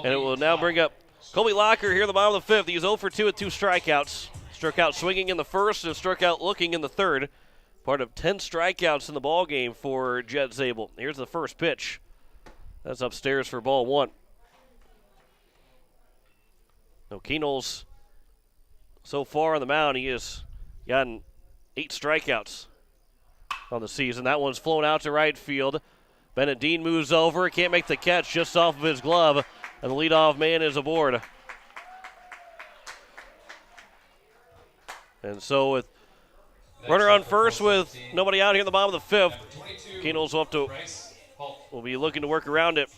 And it will now bring up Colby Locker here at the bottom of the fifth. He's 0 for 2 with 2 strikeouts. Struck out swinging in the first and struck out looking in the third. Part of 10 strikeouts in the ball game for Jet Zabel. Here's the first pitch. That's upstairs for ball 1. Now Keenels, so far on the mound, he has gotten 8 strikeouts on the season. That one's flown out to right field. Bennett Dean moves over, can't make the catch, just off of his glove, and the leadoff man is aboard. And so with runner on first with nobody out here in the bottom of the fifth, Keenels will be looking to work around it.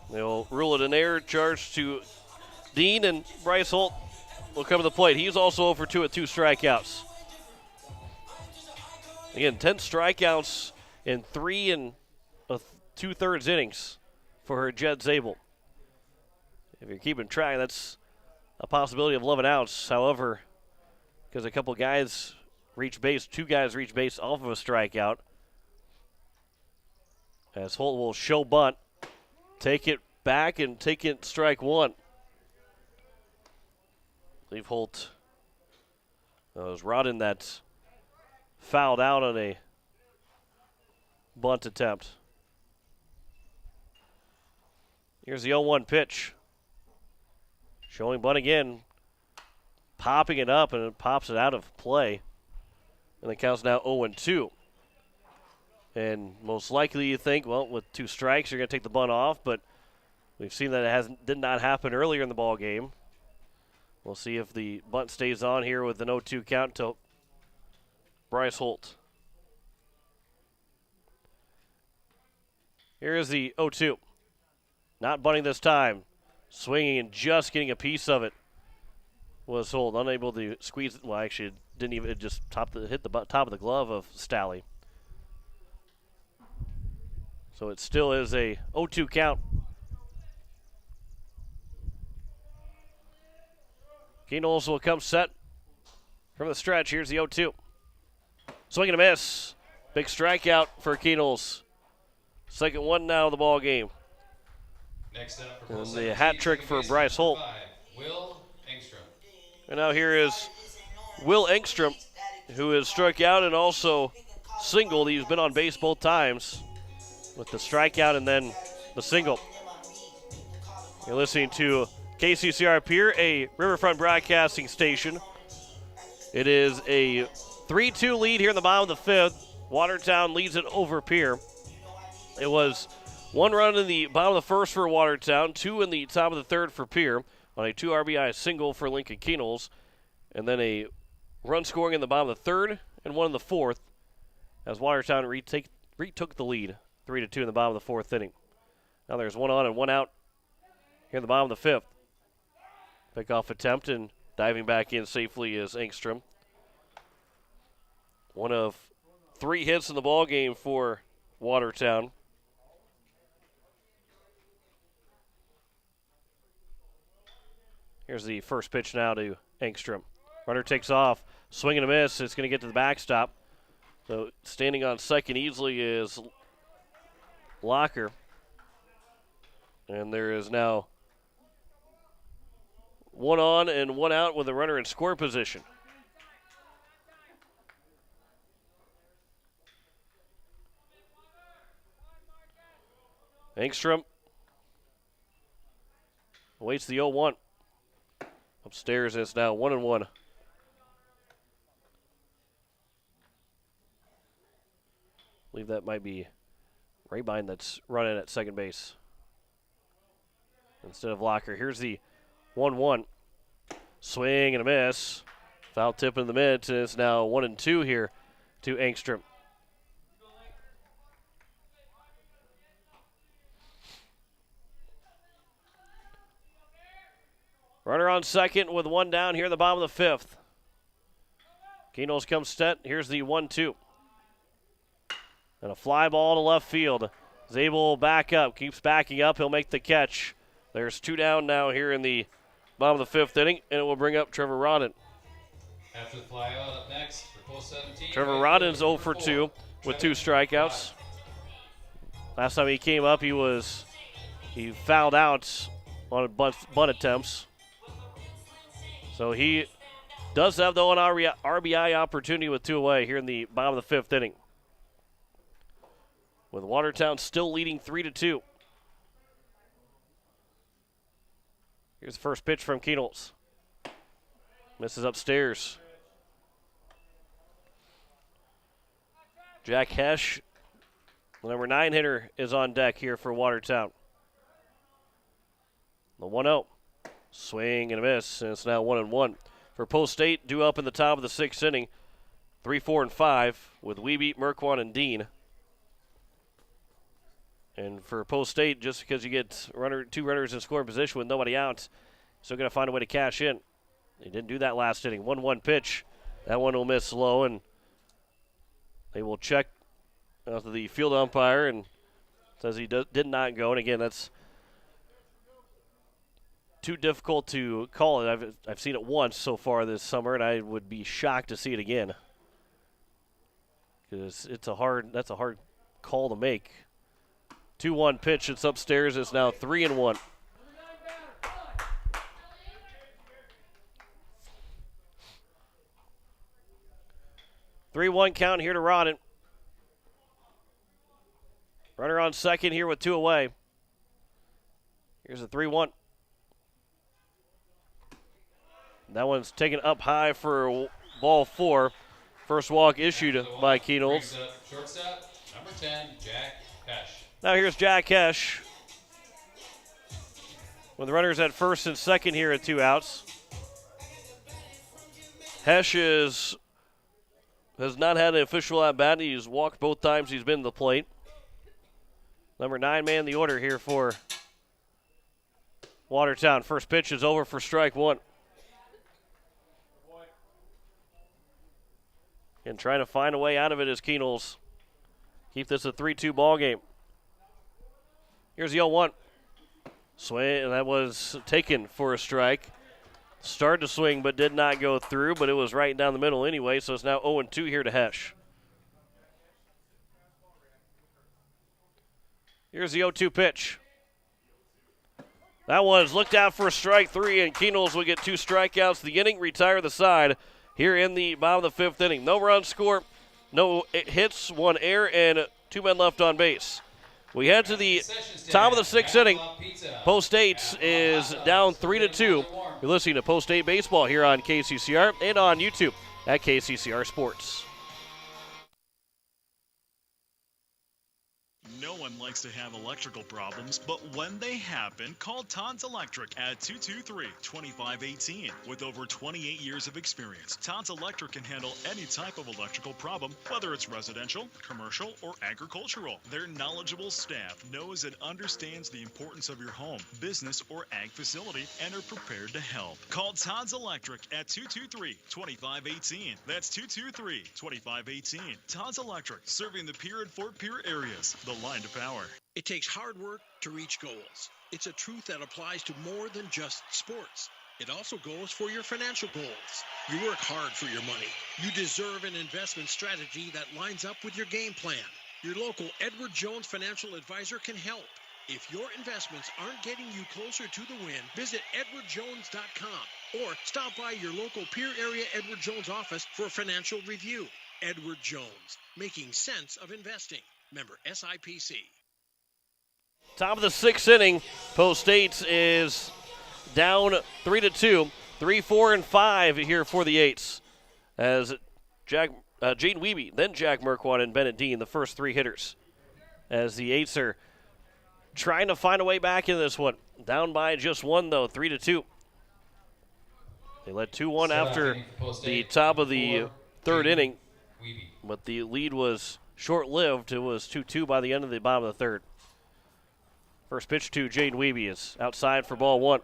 They'll rule it an error, charge to Dean, and Bryce Holt will come to the plate. He's also 0 for 2 with 2 strikeouts. Again, 10 strikeouts in 3 2/3 innings for Jed Zabel. If you're keeping track, that's a possibility of 11 outs. However, because a couple guys reach base, 2 guys reach base off of a strikeout, as Holt will show bunt, take it back, and take it strike 1. I believe Holt was Rodden that fouled out on a bunt attempt. Here's the 0-1 pitch. Showing bunt again. Popping it up, and it pops it out of play. And the count's now 0-2. And most likely you think, well, with 2 strikes, you're going to take the bunt off, but we've seen that it did not happen earlier in the ball game. We'll see if the bunt stays on here with an 0-2 count to Bryce Holt. Here is the 0-2. Not bunting this time. Swinging and just getting a piece of it was Holt. Unable to squeeze it. Well, actually, it didn't even. It just hit the top of the glove of Stalley. So it still is a 0-2 count. Keenels will come set from the stretch. Here's the 0-2. Swing and a miss. Big strikeout for Keenels. Second one now of the ball game. Next up for and the hat trick for Bryce Holt. Will Engstrom. And now here is Will Engstrom, who has struck out and also singled. He's been on base both times with the strikeout and then the single. You're listening to KCCR Pierre, a Riverfront broadcasting station. It is a 3-2 lead here in the bottom of the fifth. Watertown leads it over Pierre. It was 1 run in the bottom of the first for Watertown, 2 in the top of the third for Pierre on a 2 RBI single for Lincoln Keenels, and then a run scoring in the bottom of the third and 1 in the fourth as Watertown retook the lead, 3-2 in the bottom of the fourth inning. Now there's 1 on and 1 out here in the bottom of the fifth. Pickoff attempt, and diving back in safely is Engstrom. One of 3 hits in the ball game for Watertown. Here's the first pitch now to Engstrom. Runner takes off, swing and a miss. It's going to get to the backstop. So standing on second easily is Locker. And there is now 1 on and 1 out with a runner in score position. Engstrom awaits the 0-1. Upstairs, it's now 1-1. I believe that might be Rabine that's running at second base instead of Locker. Here's the 1-1. Swing and a miss. Foul tip in the mid, and it's now 1-2 here to Engstrom. Runner on second with 1 down here in the bottom of the 5th. Keno's comes set. Here's the 1-2. And a fly ball to left field. Zabel back up, keeps backing up. He'll make the catch. There's 2 down now here in the bottom of the 5th inning, and it will bring up Trevor Rodden. After the flyout, up next for post 17. Trevor Rodden's 0 for 2 with 2 strikeouts. Last time he came up, he fouled out on bunt attempts. So he does have, though, an RBI opportunity with 2 away here in the bottom of the 5th inning. With Watertown still leading 3-2. Here's the first pitch from Keenels. Misses upstairs. Jack Hesh, the number 9 hitter, is on deck here for Watertown. The 1-0. Swing and a miss, and it's now 1-1. For Post State, due up in the top of the 6th inning. 3, 4, and 5 with Wiebe, Merkwan, and Dean. And for Post State, just because you get 2 runners in scoring position with nobody out, still going to find a way to cash in. They didn't do that last inning. 1-1 pitch. That one will miss low, and they will check out the field umpire and says he did not go. And again, that's too difficult to call it. I've seen it once so far this summer, and I would be shocked to see it again because that's a hard call to make. 2-1 pitch. It's upstairs. It's now 3-1. Three-one count here to Rodden. Runner on second here with 2 away. Here's a 3-1. That one's taken up high for ball 4. First walk issued by Keenels. Shortstop, number 10, Jack Hesh. Now here's Jack Hesh. With runners at first and second here at 2 outs. Hesh has not had an official at-bat. He's walked both times he's been to the plate. Number 9 man the order here for Watertown. First pitch is over for strike 1. And trying to find a way out of it is Keenels. Keep this a 3-2 ball game. Here's the 0-1. Swing, and that was taken for a strike. Started to swing but did not go through, but it was right down the middle anyway, so it's now 0-2 here to Hesh. Here's the 0-2 pitch. That one's looked out for strike 3, and Keenels will get 2 strikeouts. The inning, retire the side here in the bottom of the 5th inning. No run score, no hits, 1 error, and 2 men left on base. We head to the top of the 6th inning. Post State is down 3-2. You're listening to Post State Baseball here on KCCR and on YouTube at KCCR Sports. No one likes to have electrical problems, but when they happen, call Todd's Electric at 223-2518. With over 28 years of experience, Todd's Electric can handle any type of electrical problem, whether it's residential, commercial, or agricultural. Their knowledgeable staff knows and understands the importance of your home, business, or ag facility and are prepared to help. Call Todd's Electric at 223-2518. That's 223-2518. Todd's Electric, serving the Pierre and Fort Pierre areas. The line to power. It takes hard work to reach goals. It's a truth that applies to more than just sports. It also goes for your financial goals. You work hard for your money. You deserve an investment strategy that lines up with your game plan. Your local Edward Jones financial advisor can help. If your investments aren't getting you closer to the win, visit edwardjones.com or stop by your local Pierre area Edward Jones office for a financial review. Edward Jones, making sense of investing. Member SIPC. Top of the 6th inning, Post State is down 3-2. 3, 4, and 5 here for the Eights. As Jaden Wiebe, then Jack Merkwan and Bennett Dean, the first 3 hitters. As the Eights are trying to find a way back in this one. Down by just 1, though, 3-2. They led 2-1 after the top of the 3rd inning. But the lead was short-lived. It was 2-2 by the end of the bottom of the 3rd. First pitch to Jaden Wiebe is outside for ball 1.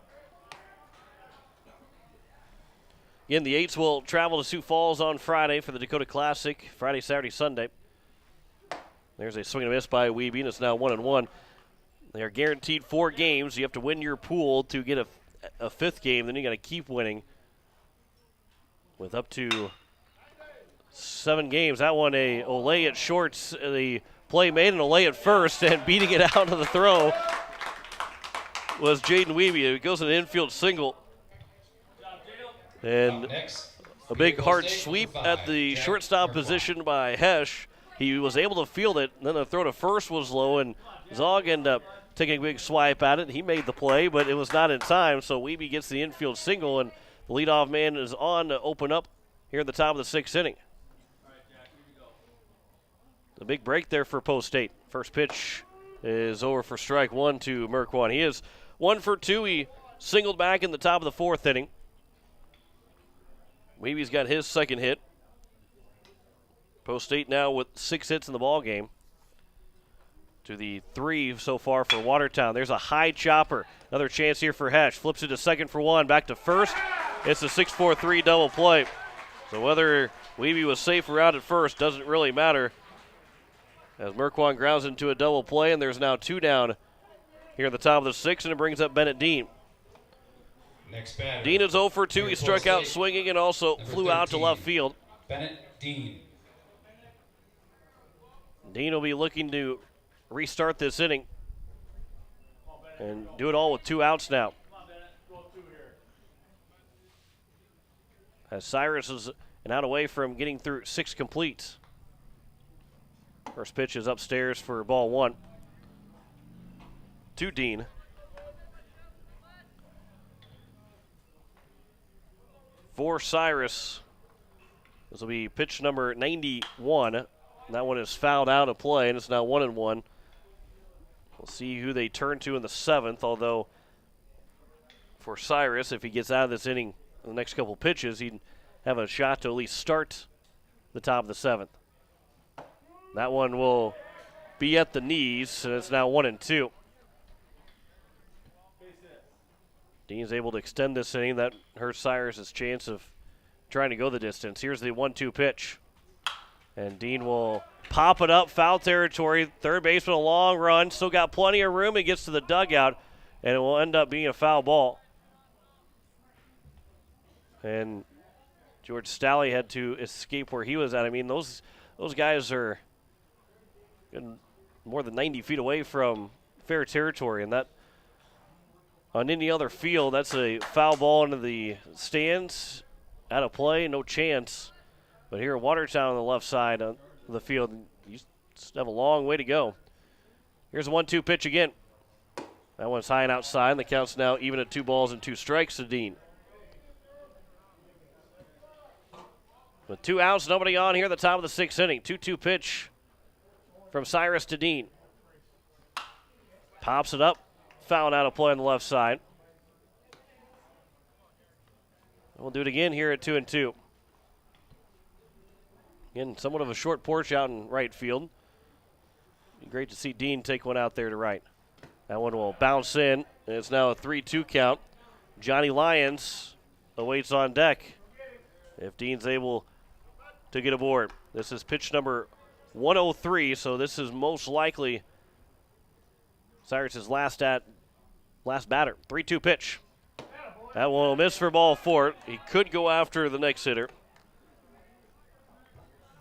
Again, the Eights will travel to Sioux Falls on Friday for the Dakota Classic, Friday, Saturday, Sunday. There's a swing and a miss by Wiebe, and it's now 1-1. They are guaranteed 4 games. You have to win your pool to get a 5th game. Then you got to keep winning with up to 7 games. That one, a Olay at shorts. The play made an Olay at first, and beating it out of the throw was Jaden Wiebe. It goes an infield single. And a big hard sweep at the shortstop position by Hesh. He was able to field it, and then the throw to first was low, and Zog ended up taking a big swipe at it. He made the play, but it was not in time, so Wiebe gets the infield single, and the leadoff man is on to open up here at the top of the 6th inning. The big break there for Post State. First pitch is over for strike 1 to Merkwan. He is 1 for 2. He singled back in the top of the 4th inning. Wiebe's got his 2nd hit. Post State now with 6 hits in the ball game. To the 3 so far for Watertown. There's a high chopper. Another chance here for Hesh. Flips it to 2nd for 1. Back to 1st. It's a 6-4-3 double play. So whether Wiebe was safe or out at first doesn't really matter. As Merkwan grounds into a double play, and there's now 2 down here at the top of the 6th, and it brings up Bennett Dean. Next batter. Dean is 0 for 2. He struck out swinging and also flew out to left field. Bennett Dean. Dean will be looking to restart this inning and do it all with 2 outs now. As Cyrus is an out away from getting through 6 completes. First pitch is upstairs for ball 1 to Dean. For Cyrus, this will be pitch number 91. That one is fouled out of play, and it's now 1-1. We'll see who they turn to in the 7th, although for Cyrus, if he gets out of this inning in the next couple pitches, he'd have a shot to at least start the top of the 7th. That one will be at the knees, and it's now 1-2. Dean's able to extend this inning. That hurts Cyrus' chance of trying to go the distance. Here's the 1-2 pitch. And Dean will pop it up, foul territory. Third baseman, a long run. Still got plenty of room. He gets to the dugout, and it will end up being a foul ball. And George Stalley had to escape where he was at. I mean, those guys are more than 90 feet away from fair territory, and that on any other field, that's a foul ball into the stands, out of play, no chance. But here at Watertown on the left side of the field, you just have a long way to go. Here's a 1-2 pitch again. That one's high and outside, and the count's now even at 2 balls and 2 strikes to Dean. With 2 outs, nobody on here at the top of the 6th inning. 2-2 pitch from Cyrus to Dean. Pops it up. Foul out of play on the left side. We'll do it again here at 2-2. Again, somewhat of a short porch out in right field. Great to see Dean take one out there to right. That one will bounce in, and it's now a 3-2 count. Johnny Lyons awaits on deck if Dean's able to get aboard. This is pitch number 103, so this is most likely Cyrus's last batter. 3-2 pitch. That one will miss for ball 4. He could go after the next hitter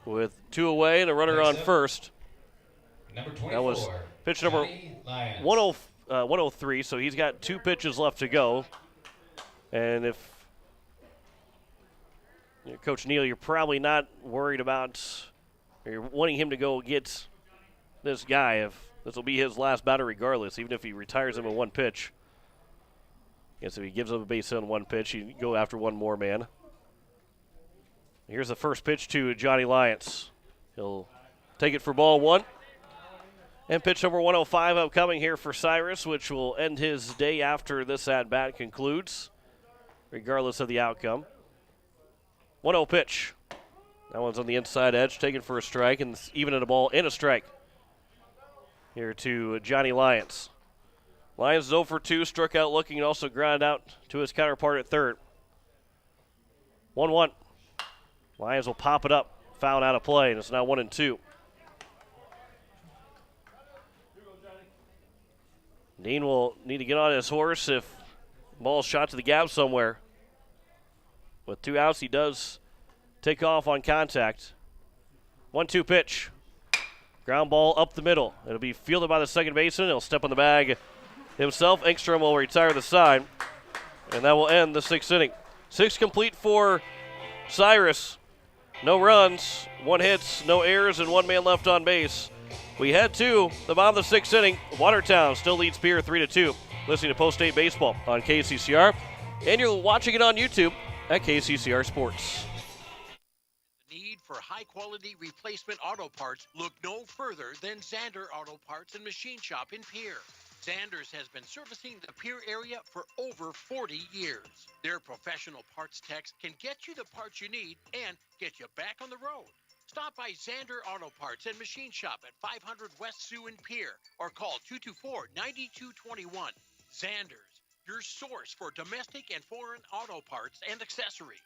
with 2 away and a runner on first. Number 24. That was pitch number 103, so he's got 2 pitches left to go. And if Coach Neal, you're probably not worried about, or you're wanting him to go get this guy if this will be his last batter regardless, even if he retires him in 1 pitch. Guess if he gives up a base hit on 1 pitch, you go after one more man. Here's the first pitch to Johnny Lyons. He'll take it for ball 1. And pitch number 105 upcoming here for Cyrus, which will end his day after this at-bat concludes, regardless of the outcome. 1-0 pitch. That one's on the inside edge, taken for a strike, and even at a ball and a strike. Here to Johnny Lyons. Lyons is 0 for 2, struck out looking, and also grounded out to his counterpart at third. 1-1. Lyons will pop it up, foul out of play, and it's now 1-2. Dean will need to get on his horse if the ball's shot to the gap somewhere. With 2 outs, he does take off on contact. 1-2 pitch. Ground ball up the middle. It'll be fielded by the second baseman. He'll step on the bag himself. Engstrom will retire the side, and that will end the 6th inning. 6 complete for Cyrus. No runs, 1 hits, no errors, and 1 man left on base. We head to the bottom of the 6th inning. Watertown still leads Pierre 3-2. Listening to Post-State Baseball on KCCR, and you're watching it on YouTube at KCCR Sports. Need for high-quality replacement auto parts? Look no further than Zander Auto Parts and Machine Shop in Pierre. Zander's has been servicing the Pierre area for over 40 years. Their professional parts techs can get you the parts you need and get you back on the road. Stop by Zander Auto Parts and Machine Shop at 500 West Sioux in Pierre or call 224-9221. Zander's, your source for domestic and foreign auto parts and accessories.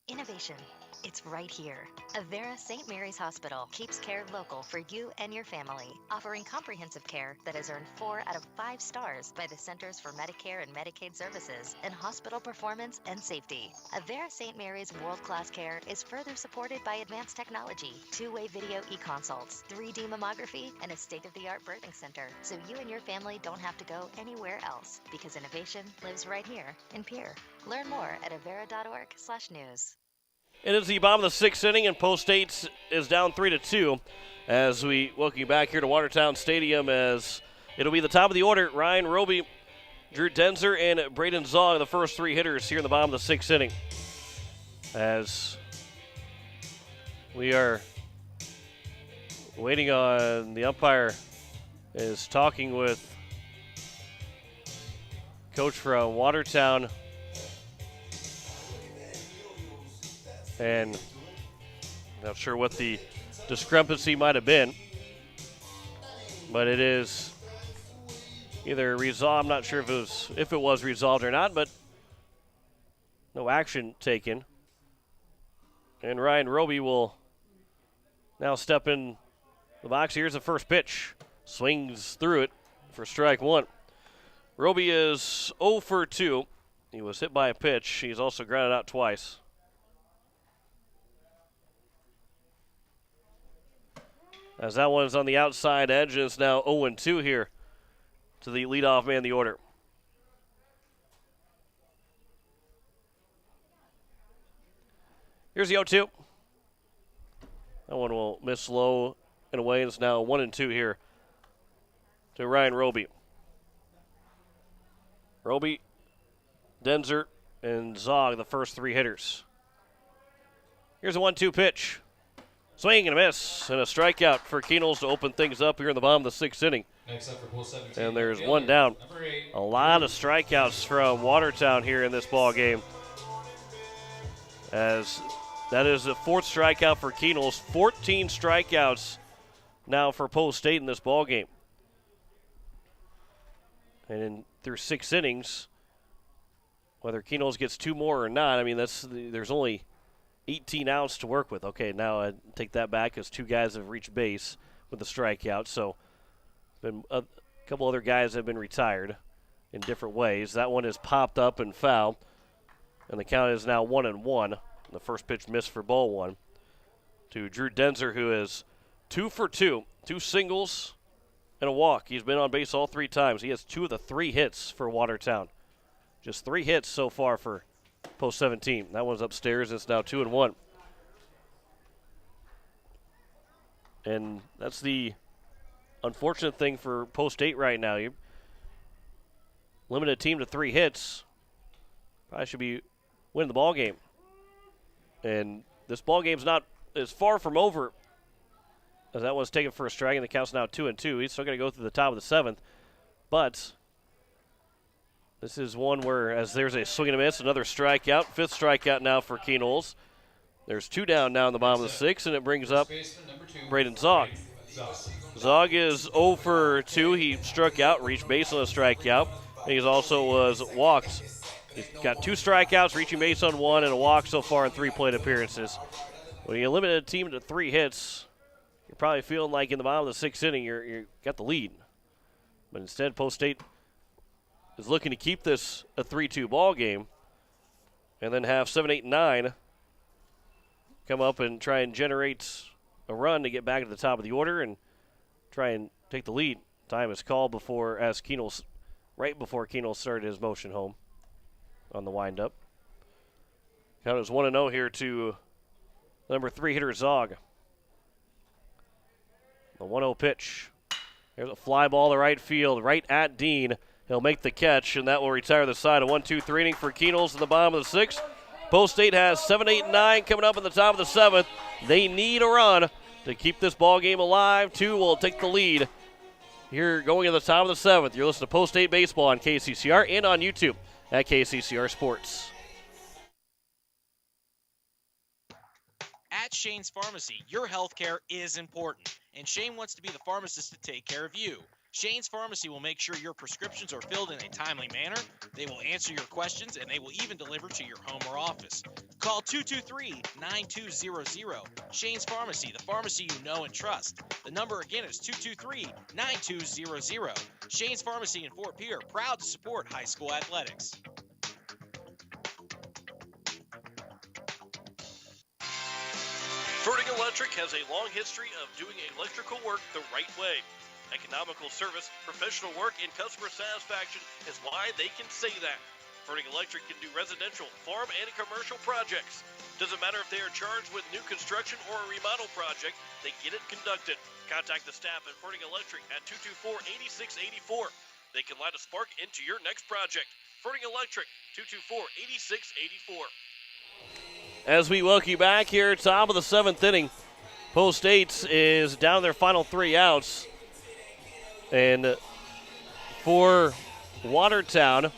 Innovation. It's right here. Avera St. Mary's Hospital keeps care local for you and your family, offering comprehensive care that has earned 4 out of 5 stars by the Centers for Medicare and Medicaid Services in hospital performance and safety. Avera St. Mary's world-class care is further supported by advanced technology, 2-way video e-consults, 3D mammography, and a state-of-the-art birthing center, so you and your family don't have to go anywhere else, because innovation lives right here in Pierre. Learn more at avera.org/news. It is the bottom of the 6th inning, and Post-State is down 3-2 as we welcome you back here to Watertown Stadium, as it'll be the top of the order. Ryan Roby, Drew Denzer, and Braden Zong, the first 3 hitters here in the bottom of the 6th inning. As we are waiting on the umpire is talking with coach from Watertown. And not sure what the discrepancy might have been, but it is either resolved. I'm not sure if it was resolved or not, but no action taken. And Ryan Roby will now step in the box. Here's the first pitch. Swings through it for strike 1. Roby is 0 for 2. He was hit by a pitch. He's also grounded out twice. As that one is on the outside edge, and it's now 0-2 here to the leadoff man of the order. Here's the 0-2. That one will miss low and away, and it's now 1-2 here to Ryan Roby. Roby, Denzer, and Zog, the first 3 hitters. Here's a 1-2 pitch. Swing and a miss, and a strikeout for Keenels to open things up here in the bottom of the 6th inning. Next up for post 17. And there's one down. Number 8. A lot of strikeouts from Watertown here in this ball game. As that is the 4th strikeout for Keenels. 14 strikeouts now for Post State in this ball game. And through 6 innings, whether Keenels gets 2 more or not, I mean, there's only 18 outs to work with. Okay, now I take that back as 2 guys have reached base with a strikeout. So been a couple other guys have been retired in different ways. That one is popped up and foul, and the count is now 1-1. The first pitch missed for ball 1 to Drew Denzer, who is 2 for 2, 2 singles and a walk. He's been on base all 3 times. He has 2 of the 3 hits for Watertown. Just 3 hits so far for Post 17. That one's upstairs. It's now 2-1. And that's the unfortunate thing for Post 8 right now. You limit a team to 3 hits. Probably should be winning the ball game. And this ball game's not as far from over as that one's taken for a strike, and the count's now 2-2. He's still going to go through the top of the 7th. But this is one where, as there's a swing and a miss, another strikeout. 5th strikeout now for Keenels. There's 2 down now in the bottom of the 6th, and it brings up Braden Zog. Zog is 0 for 2. He struck out, reached base on a strikeout. And he also was walked. He's got 2 strikeouts, reaching base on 1, and a walk so far in 3 plate appearances. When you limit a team to 3 hits, you're probably feeling like in the bottom of the 6th inning you got the lead. But instead, Post State is looking to keep this a 3-2 ball game and then have 7, 8, and 9 come up and try and generate a run to get back to the top of the order and try and take the lead. Time is called right before Keenel started his motion home on the windup. Count is 1-0 here to number 3 hitter Zog. The 1-0 pitch. There's a fly ball to right field, right at Dean. He'll make the catch, and that will retire the side. A 1-2-3 inning for Keenels in the bottom of the 6th. Post State has 7, 8, and 9 coming up in the top of the 7th. They need a run to keep this ball game alive. 2 will take the lead here going to the top of the 7th. You're listening to Post State Baseball on KCCR and on YouTube at KCCR Sports. At Shane's Pharmacy, your health care is important, and Shane wants to be the pharmacist to take care of you. Shane's Pharmacy will make sure your prescriptions are filled in a timely manner, they will answer your questions, and they will even deliver to your home or office. Call 223-9200. Shane's Pharmacy, the pharmacy you know and trust. The number again is 223-9200. Shane's Pharmacy in Fort Pierre, proud to support high school athletics. Ferding Electric has a long history of doing electrical work the right way. Economical service, professional work, and customer satisfaction is why they can say that. Ferding Electric can do residential, farm, and commercial projects. Doesn't matter if they are charged with new construction or a remodel project, they get it conducted. Contact the staff at Ferding Electric at 224-8684. They can light a spark into your next project. Ferding Electric, 224-8684. As we welcome you back here, top of the 7th inning, Post State is down their final 3 outs. And for Watertown,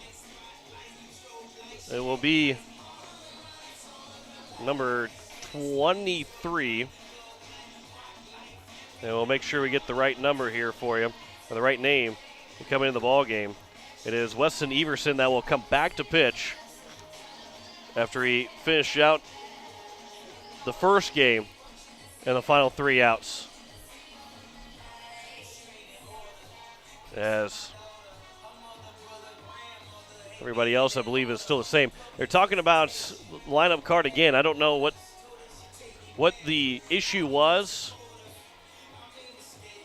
it will be number 23. And we'll make sure we get the right number here for you, or the right name to come into the ball game. It is Weston Everson that will come back to pitch after he finished out the first game and the final 3 outs. As everybody else, I believe, is still the same. They're talking about lineup card again. I don't know what the issue was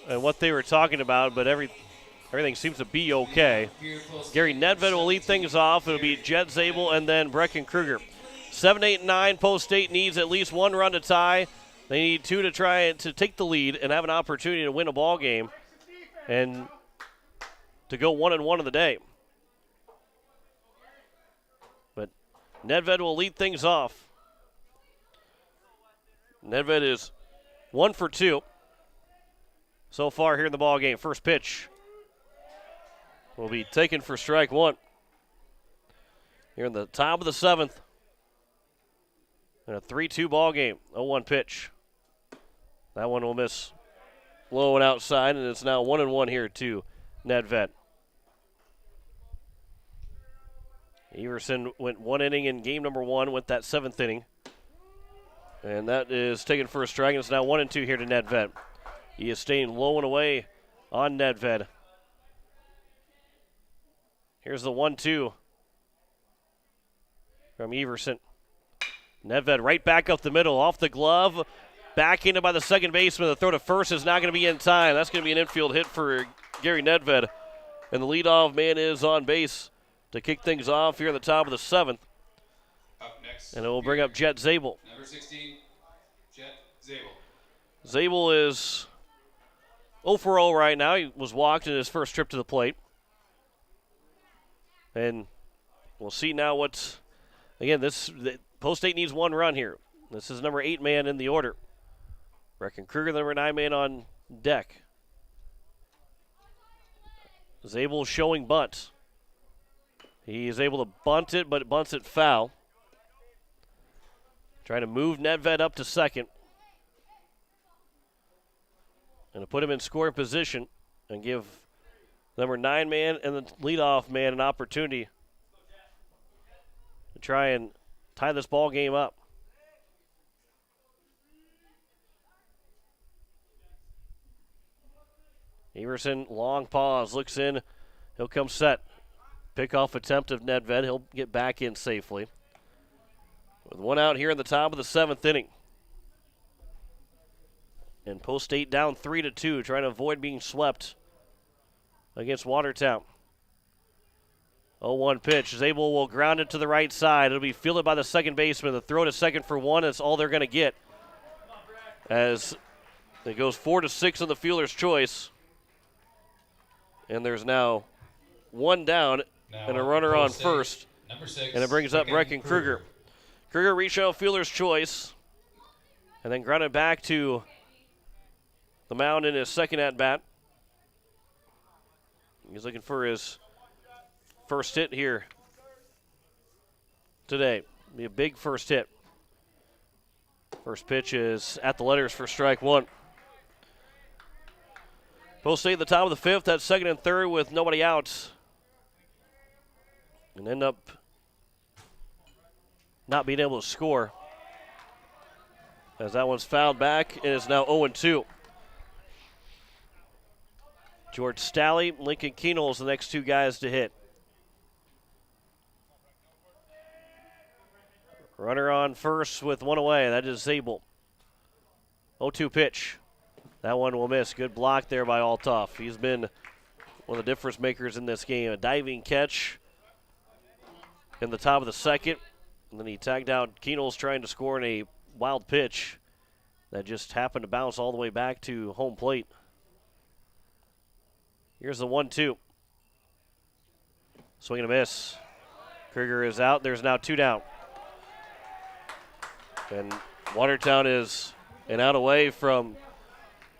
and what they were talking about, but everything seems to be okay. Gary Nedved will lead things off. It'll be Jed Zabel and then Brecken Kruger. 7, 8, and 9. Post State needs at least 1 run to tie. They need 2 to try to take the lead and have an opportunity to win a ball game and to go 1-1 in the day. But Nedved will lead things off. Nedved is 1 for 2 so far here in the ball game. First pitch will be taken for strike one. Here in the top of the 7th. And a 3-2 ball game. 0-1 pitch. That one will miss low and outside, and it's now 1-1 here to Nedved. Everson went 1 inning in game number 1, went that 7th inning. And that is taken for a strike, and it's now 1-2 here to Nedved. He is staying low and away on Nedved. Here's the 1-2 from Everson. Nedved right back up the middle, off the glove, back into by the second baseman. The throw to first is not going to be in time. That's going to be an infield hit for Gary Nedved. And the leadoff man is on base to kick things off here at the top of the 7th. Up next. And it will bring up Jet Zabel. Number 16, Jet Zabel. Zabel is 0 for 0 right now. He was walked in his first trip to the plate. And we'll see now what's, again, Post 8 needs 1 run here. This is number 8 man in the order. Brecken Kruger, the number 9 man on deck. Zabel showing bunt. He is able to bunt it, but bunts it foul. Trying to move Nedved up to second. And to put him in scoring position and give number 9 man and the leadoff man an opportunity to try and tie this ball game up. Everson, long pause, looks in. He'll come set. Pickoff attempt of Nedved. He'll get back in safely. With 1 out here in the top of the 7th inning. And Post 8 down 3-2, trying to avoid being swept against Watertown. 0-1 pitch. Zabel will ground it to the right side. It'll be fielded by the second baseman. The throw to second for 1. That's all they're going to get. As it goes 4-6 on the fielder's choice. And there's now 1 down and a runner on first. Number 6. And it brings up Brecken Kruger. Kruger reached out fielder's choice. And then grounded back to the mound in his second at-bat. He's looking for his first hit here today. Be a big first hit. First pitch is at the letters for strike 1. Post 8 at the top of the 5th. That's second and third with nobody out. And end up not being able to score. As that one's fouled back, and it's now 0-2. George Stalley, Lincoln Keenels, the next 2 guys to hit. Runner on first with 1 away. That is Zabel. 0-2 pitch. That one will miss. Good block there by Altoff. He's been one of the difference makers in this game. A diving catch in the top of the 2nd. And then he tagged out Keenels trying to score in a wild pitch that just happened to bounce all the way back to home plate. Here's the 1-2. Swing and a miss. Kruger is out. There's now 2 down. And Watertown is an out away from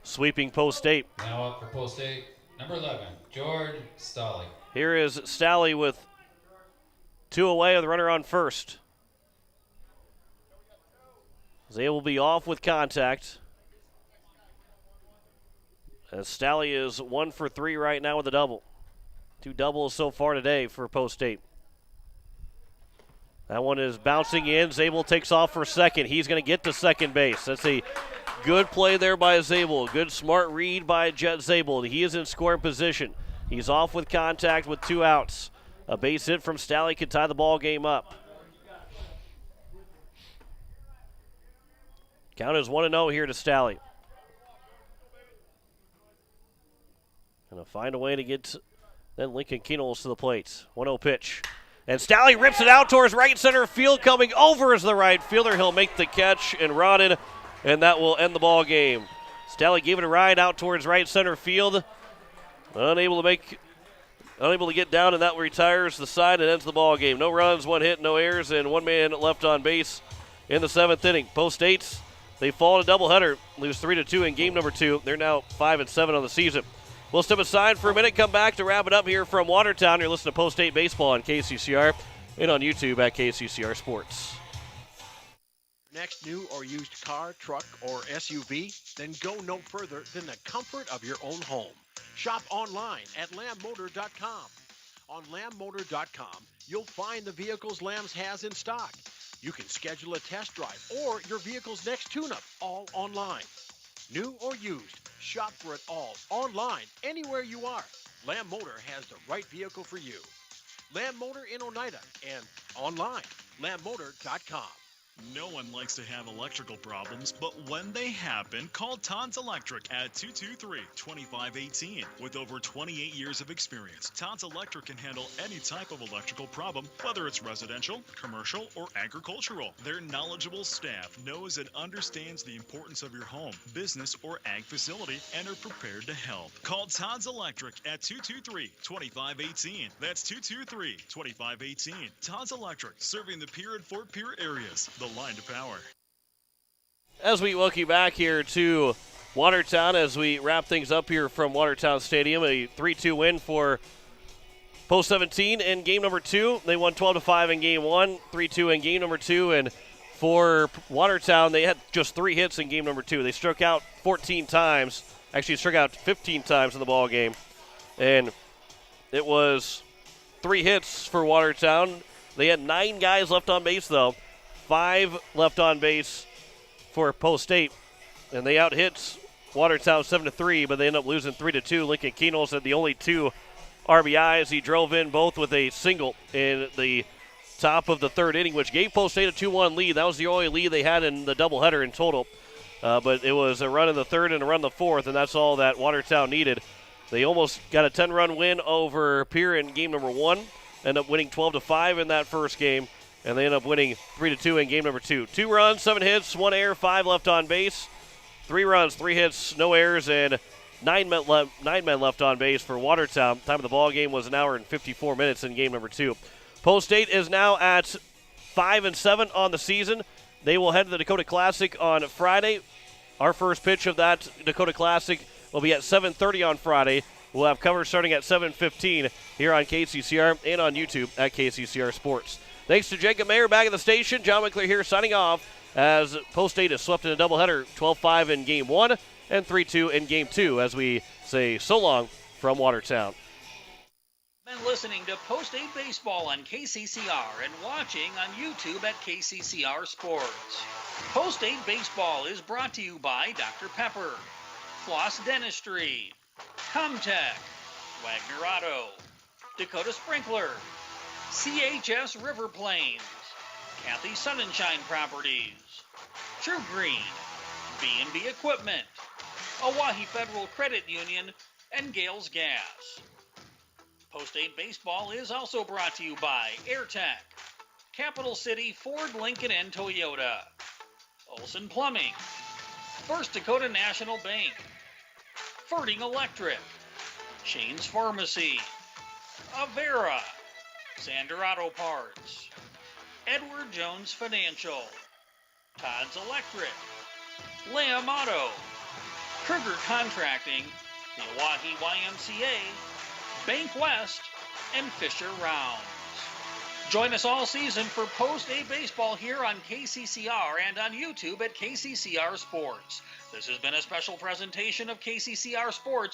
sweeping Post 8. Now up for Post 8, number 11, George Stalley. Here is Stalley with 2 away with the runner on first. They will be off with contact. As Stalley is 1 for 3 right now with a double. 2 doubles so far today for Post 8. That one is bouncing in. Zabel takes off for second. He's going to get to second base. That's a good play there by Zabel. Good smart read by Jet Zabel. He is in scoring position. He's off with contact with 2 outs. A base hit from Stalley could tie the ball game up. Count is 1-0 here to Stalley. Going to find a way to get then Lincoln Keenels to the plate. 1-0 pitch. And Stalley rips it out towards right center field. Coming over is the right fielder. He'll make the catch and run in, and that will end the ball game. Stalley gave it a ride out towards right center field. Unable to get down, and that retires the side and ends the ball game. No runs, 1 hit, no errors, and 1 man left on base in the 7th inning. Post 8's They fall in a doubleheader, lose 3-2 in game number 2. They're now 5-7 on the season. We'll step aside for a minute, come back to wrap it up here from Watertown. You're listening to Post-State Baseball on KCCR and on YouTube at KCCR Sports. Next new or used car, truck, or SUV? Then go no further than the comfort of your own home. Shop online at lambmotor.com. On lambmotor.com, you'll find the vehicles Lambs has in stock. You can schedule a test drive or your vehicle's next tune-up, all online. New or used, shop for it all online, anywhere you are. Lamb Motor has the right vehicle for you. Lamb Motor in Oneida and online, lambmotor.com. No one likes to have electrical problems, but when they happen, call Todd's Electric at 223-2518. With over 28 years of experience, Todd's Electric can handle any type of electrical problem, whether it's residential, commercial, or agricultural. Their knowledgeable staff knows and understands the importance of your home, business, or ag facility and are prepared to help. Call Todd's Electric at 223-2518. That's 223-2518. Todd's Electric, serving the Pierre and Fort Pierre areas. The line to power. As we welcome you back here to Watertown as we wrap things up here from Watertown Stadium, a 3-2 win for Post 17 in game number 2. They won 12-5 in game 1, 3-2 in game number 2, and for Watertown, they had just 3 hits in game number 2. They struck out 14 times, actually struck out 15 times in the ball game, and it was 3 hits for Watertown. They had 9 guys left on base, though. 5 left on base for Post State, and they out-hit Watertown 7-3, but they end up losing 3-2. Lincoln Keenels had the only 2 RBIs. He drove in both with a single in the top of the 3rd inning, which gave Post State a 2-1 lead. That was the only lead they had in the doubleheader in total, but it was a run in the 3rd and a run in the 4th, and that's all that Watertown needed. They almost got a 10-run win over Pierre in game number 1, ended up winning 12-5 in that first game. And they end up winning 3-2 in game number 2. 2 runs, 7 hits, 1 error, 5 left on base. 3 runs, 3 hits, no errors, and 9 men left on base for Watertown. Time of the ball game was 1 hour and 54 minutes in game number 2. Post State is now at 5-7 on the season. They will head to the Dakota Classic on Friday. Our first pitch of that Dakota Classic will be at 7:30 on Friday. We'll have coverage starting at 7:15 here on KCCR and on YouTube at KCCR Sports. Thanks to Jacob Mayer back at the station. John McClure here signing off as Post State is swept in a doubleheader, 12-5 in Game 1 and 3-2 in Game 2 as we say so long from Watertown. Been listening to Post State Baseball on KCCR and watching on YouTube at KCCR Sports. Post State Baseball is brought to you by Dr. Pepper, Floss Dentistry, Comtech, Wagner Auto, Dakota Sprinkler, CHS River Plains, Kathy Sunshine Properties, True Green, B&B Equipment, Oahe Federal Credit Union, and Gales Gas. Post State Baseball is also brought to you by AirTech, Capital City Ford, Lincoln, and Toyota, Olson Plumbing, First Dakota National Bank, Ferding Electric, Shane's Pharmacy, Avera, Sander Auto Parts, Edward Jones Financial, Todd's Electric, Lamb Auto, Kruger Contracting, the Oahe YMCA, Bank West, and Fisher Rounds. Join us all season for Post State Baseball here on KCCR and on YouTube at KCCR Sports. This has been a special presentation of KCCR Sports.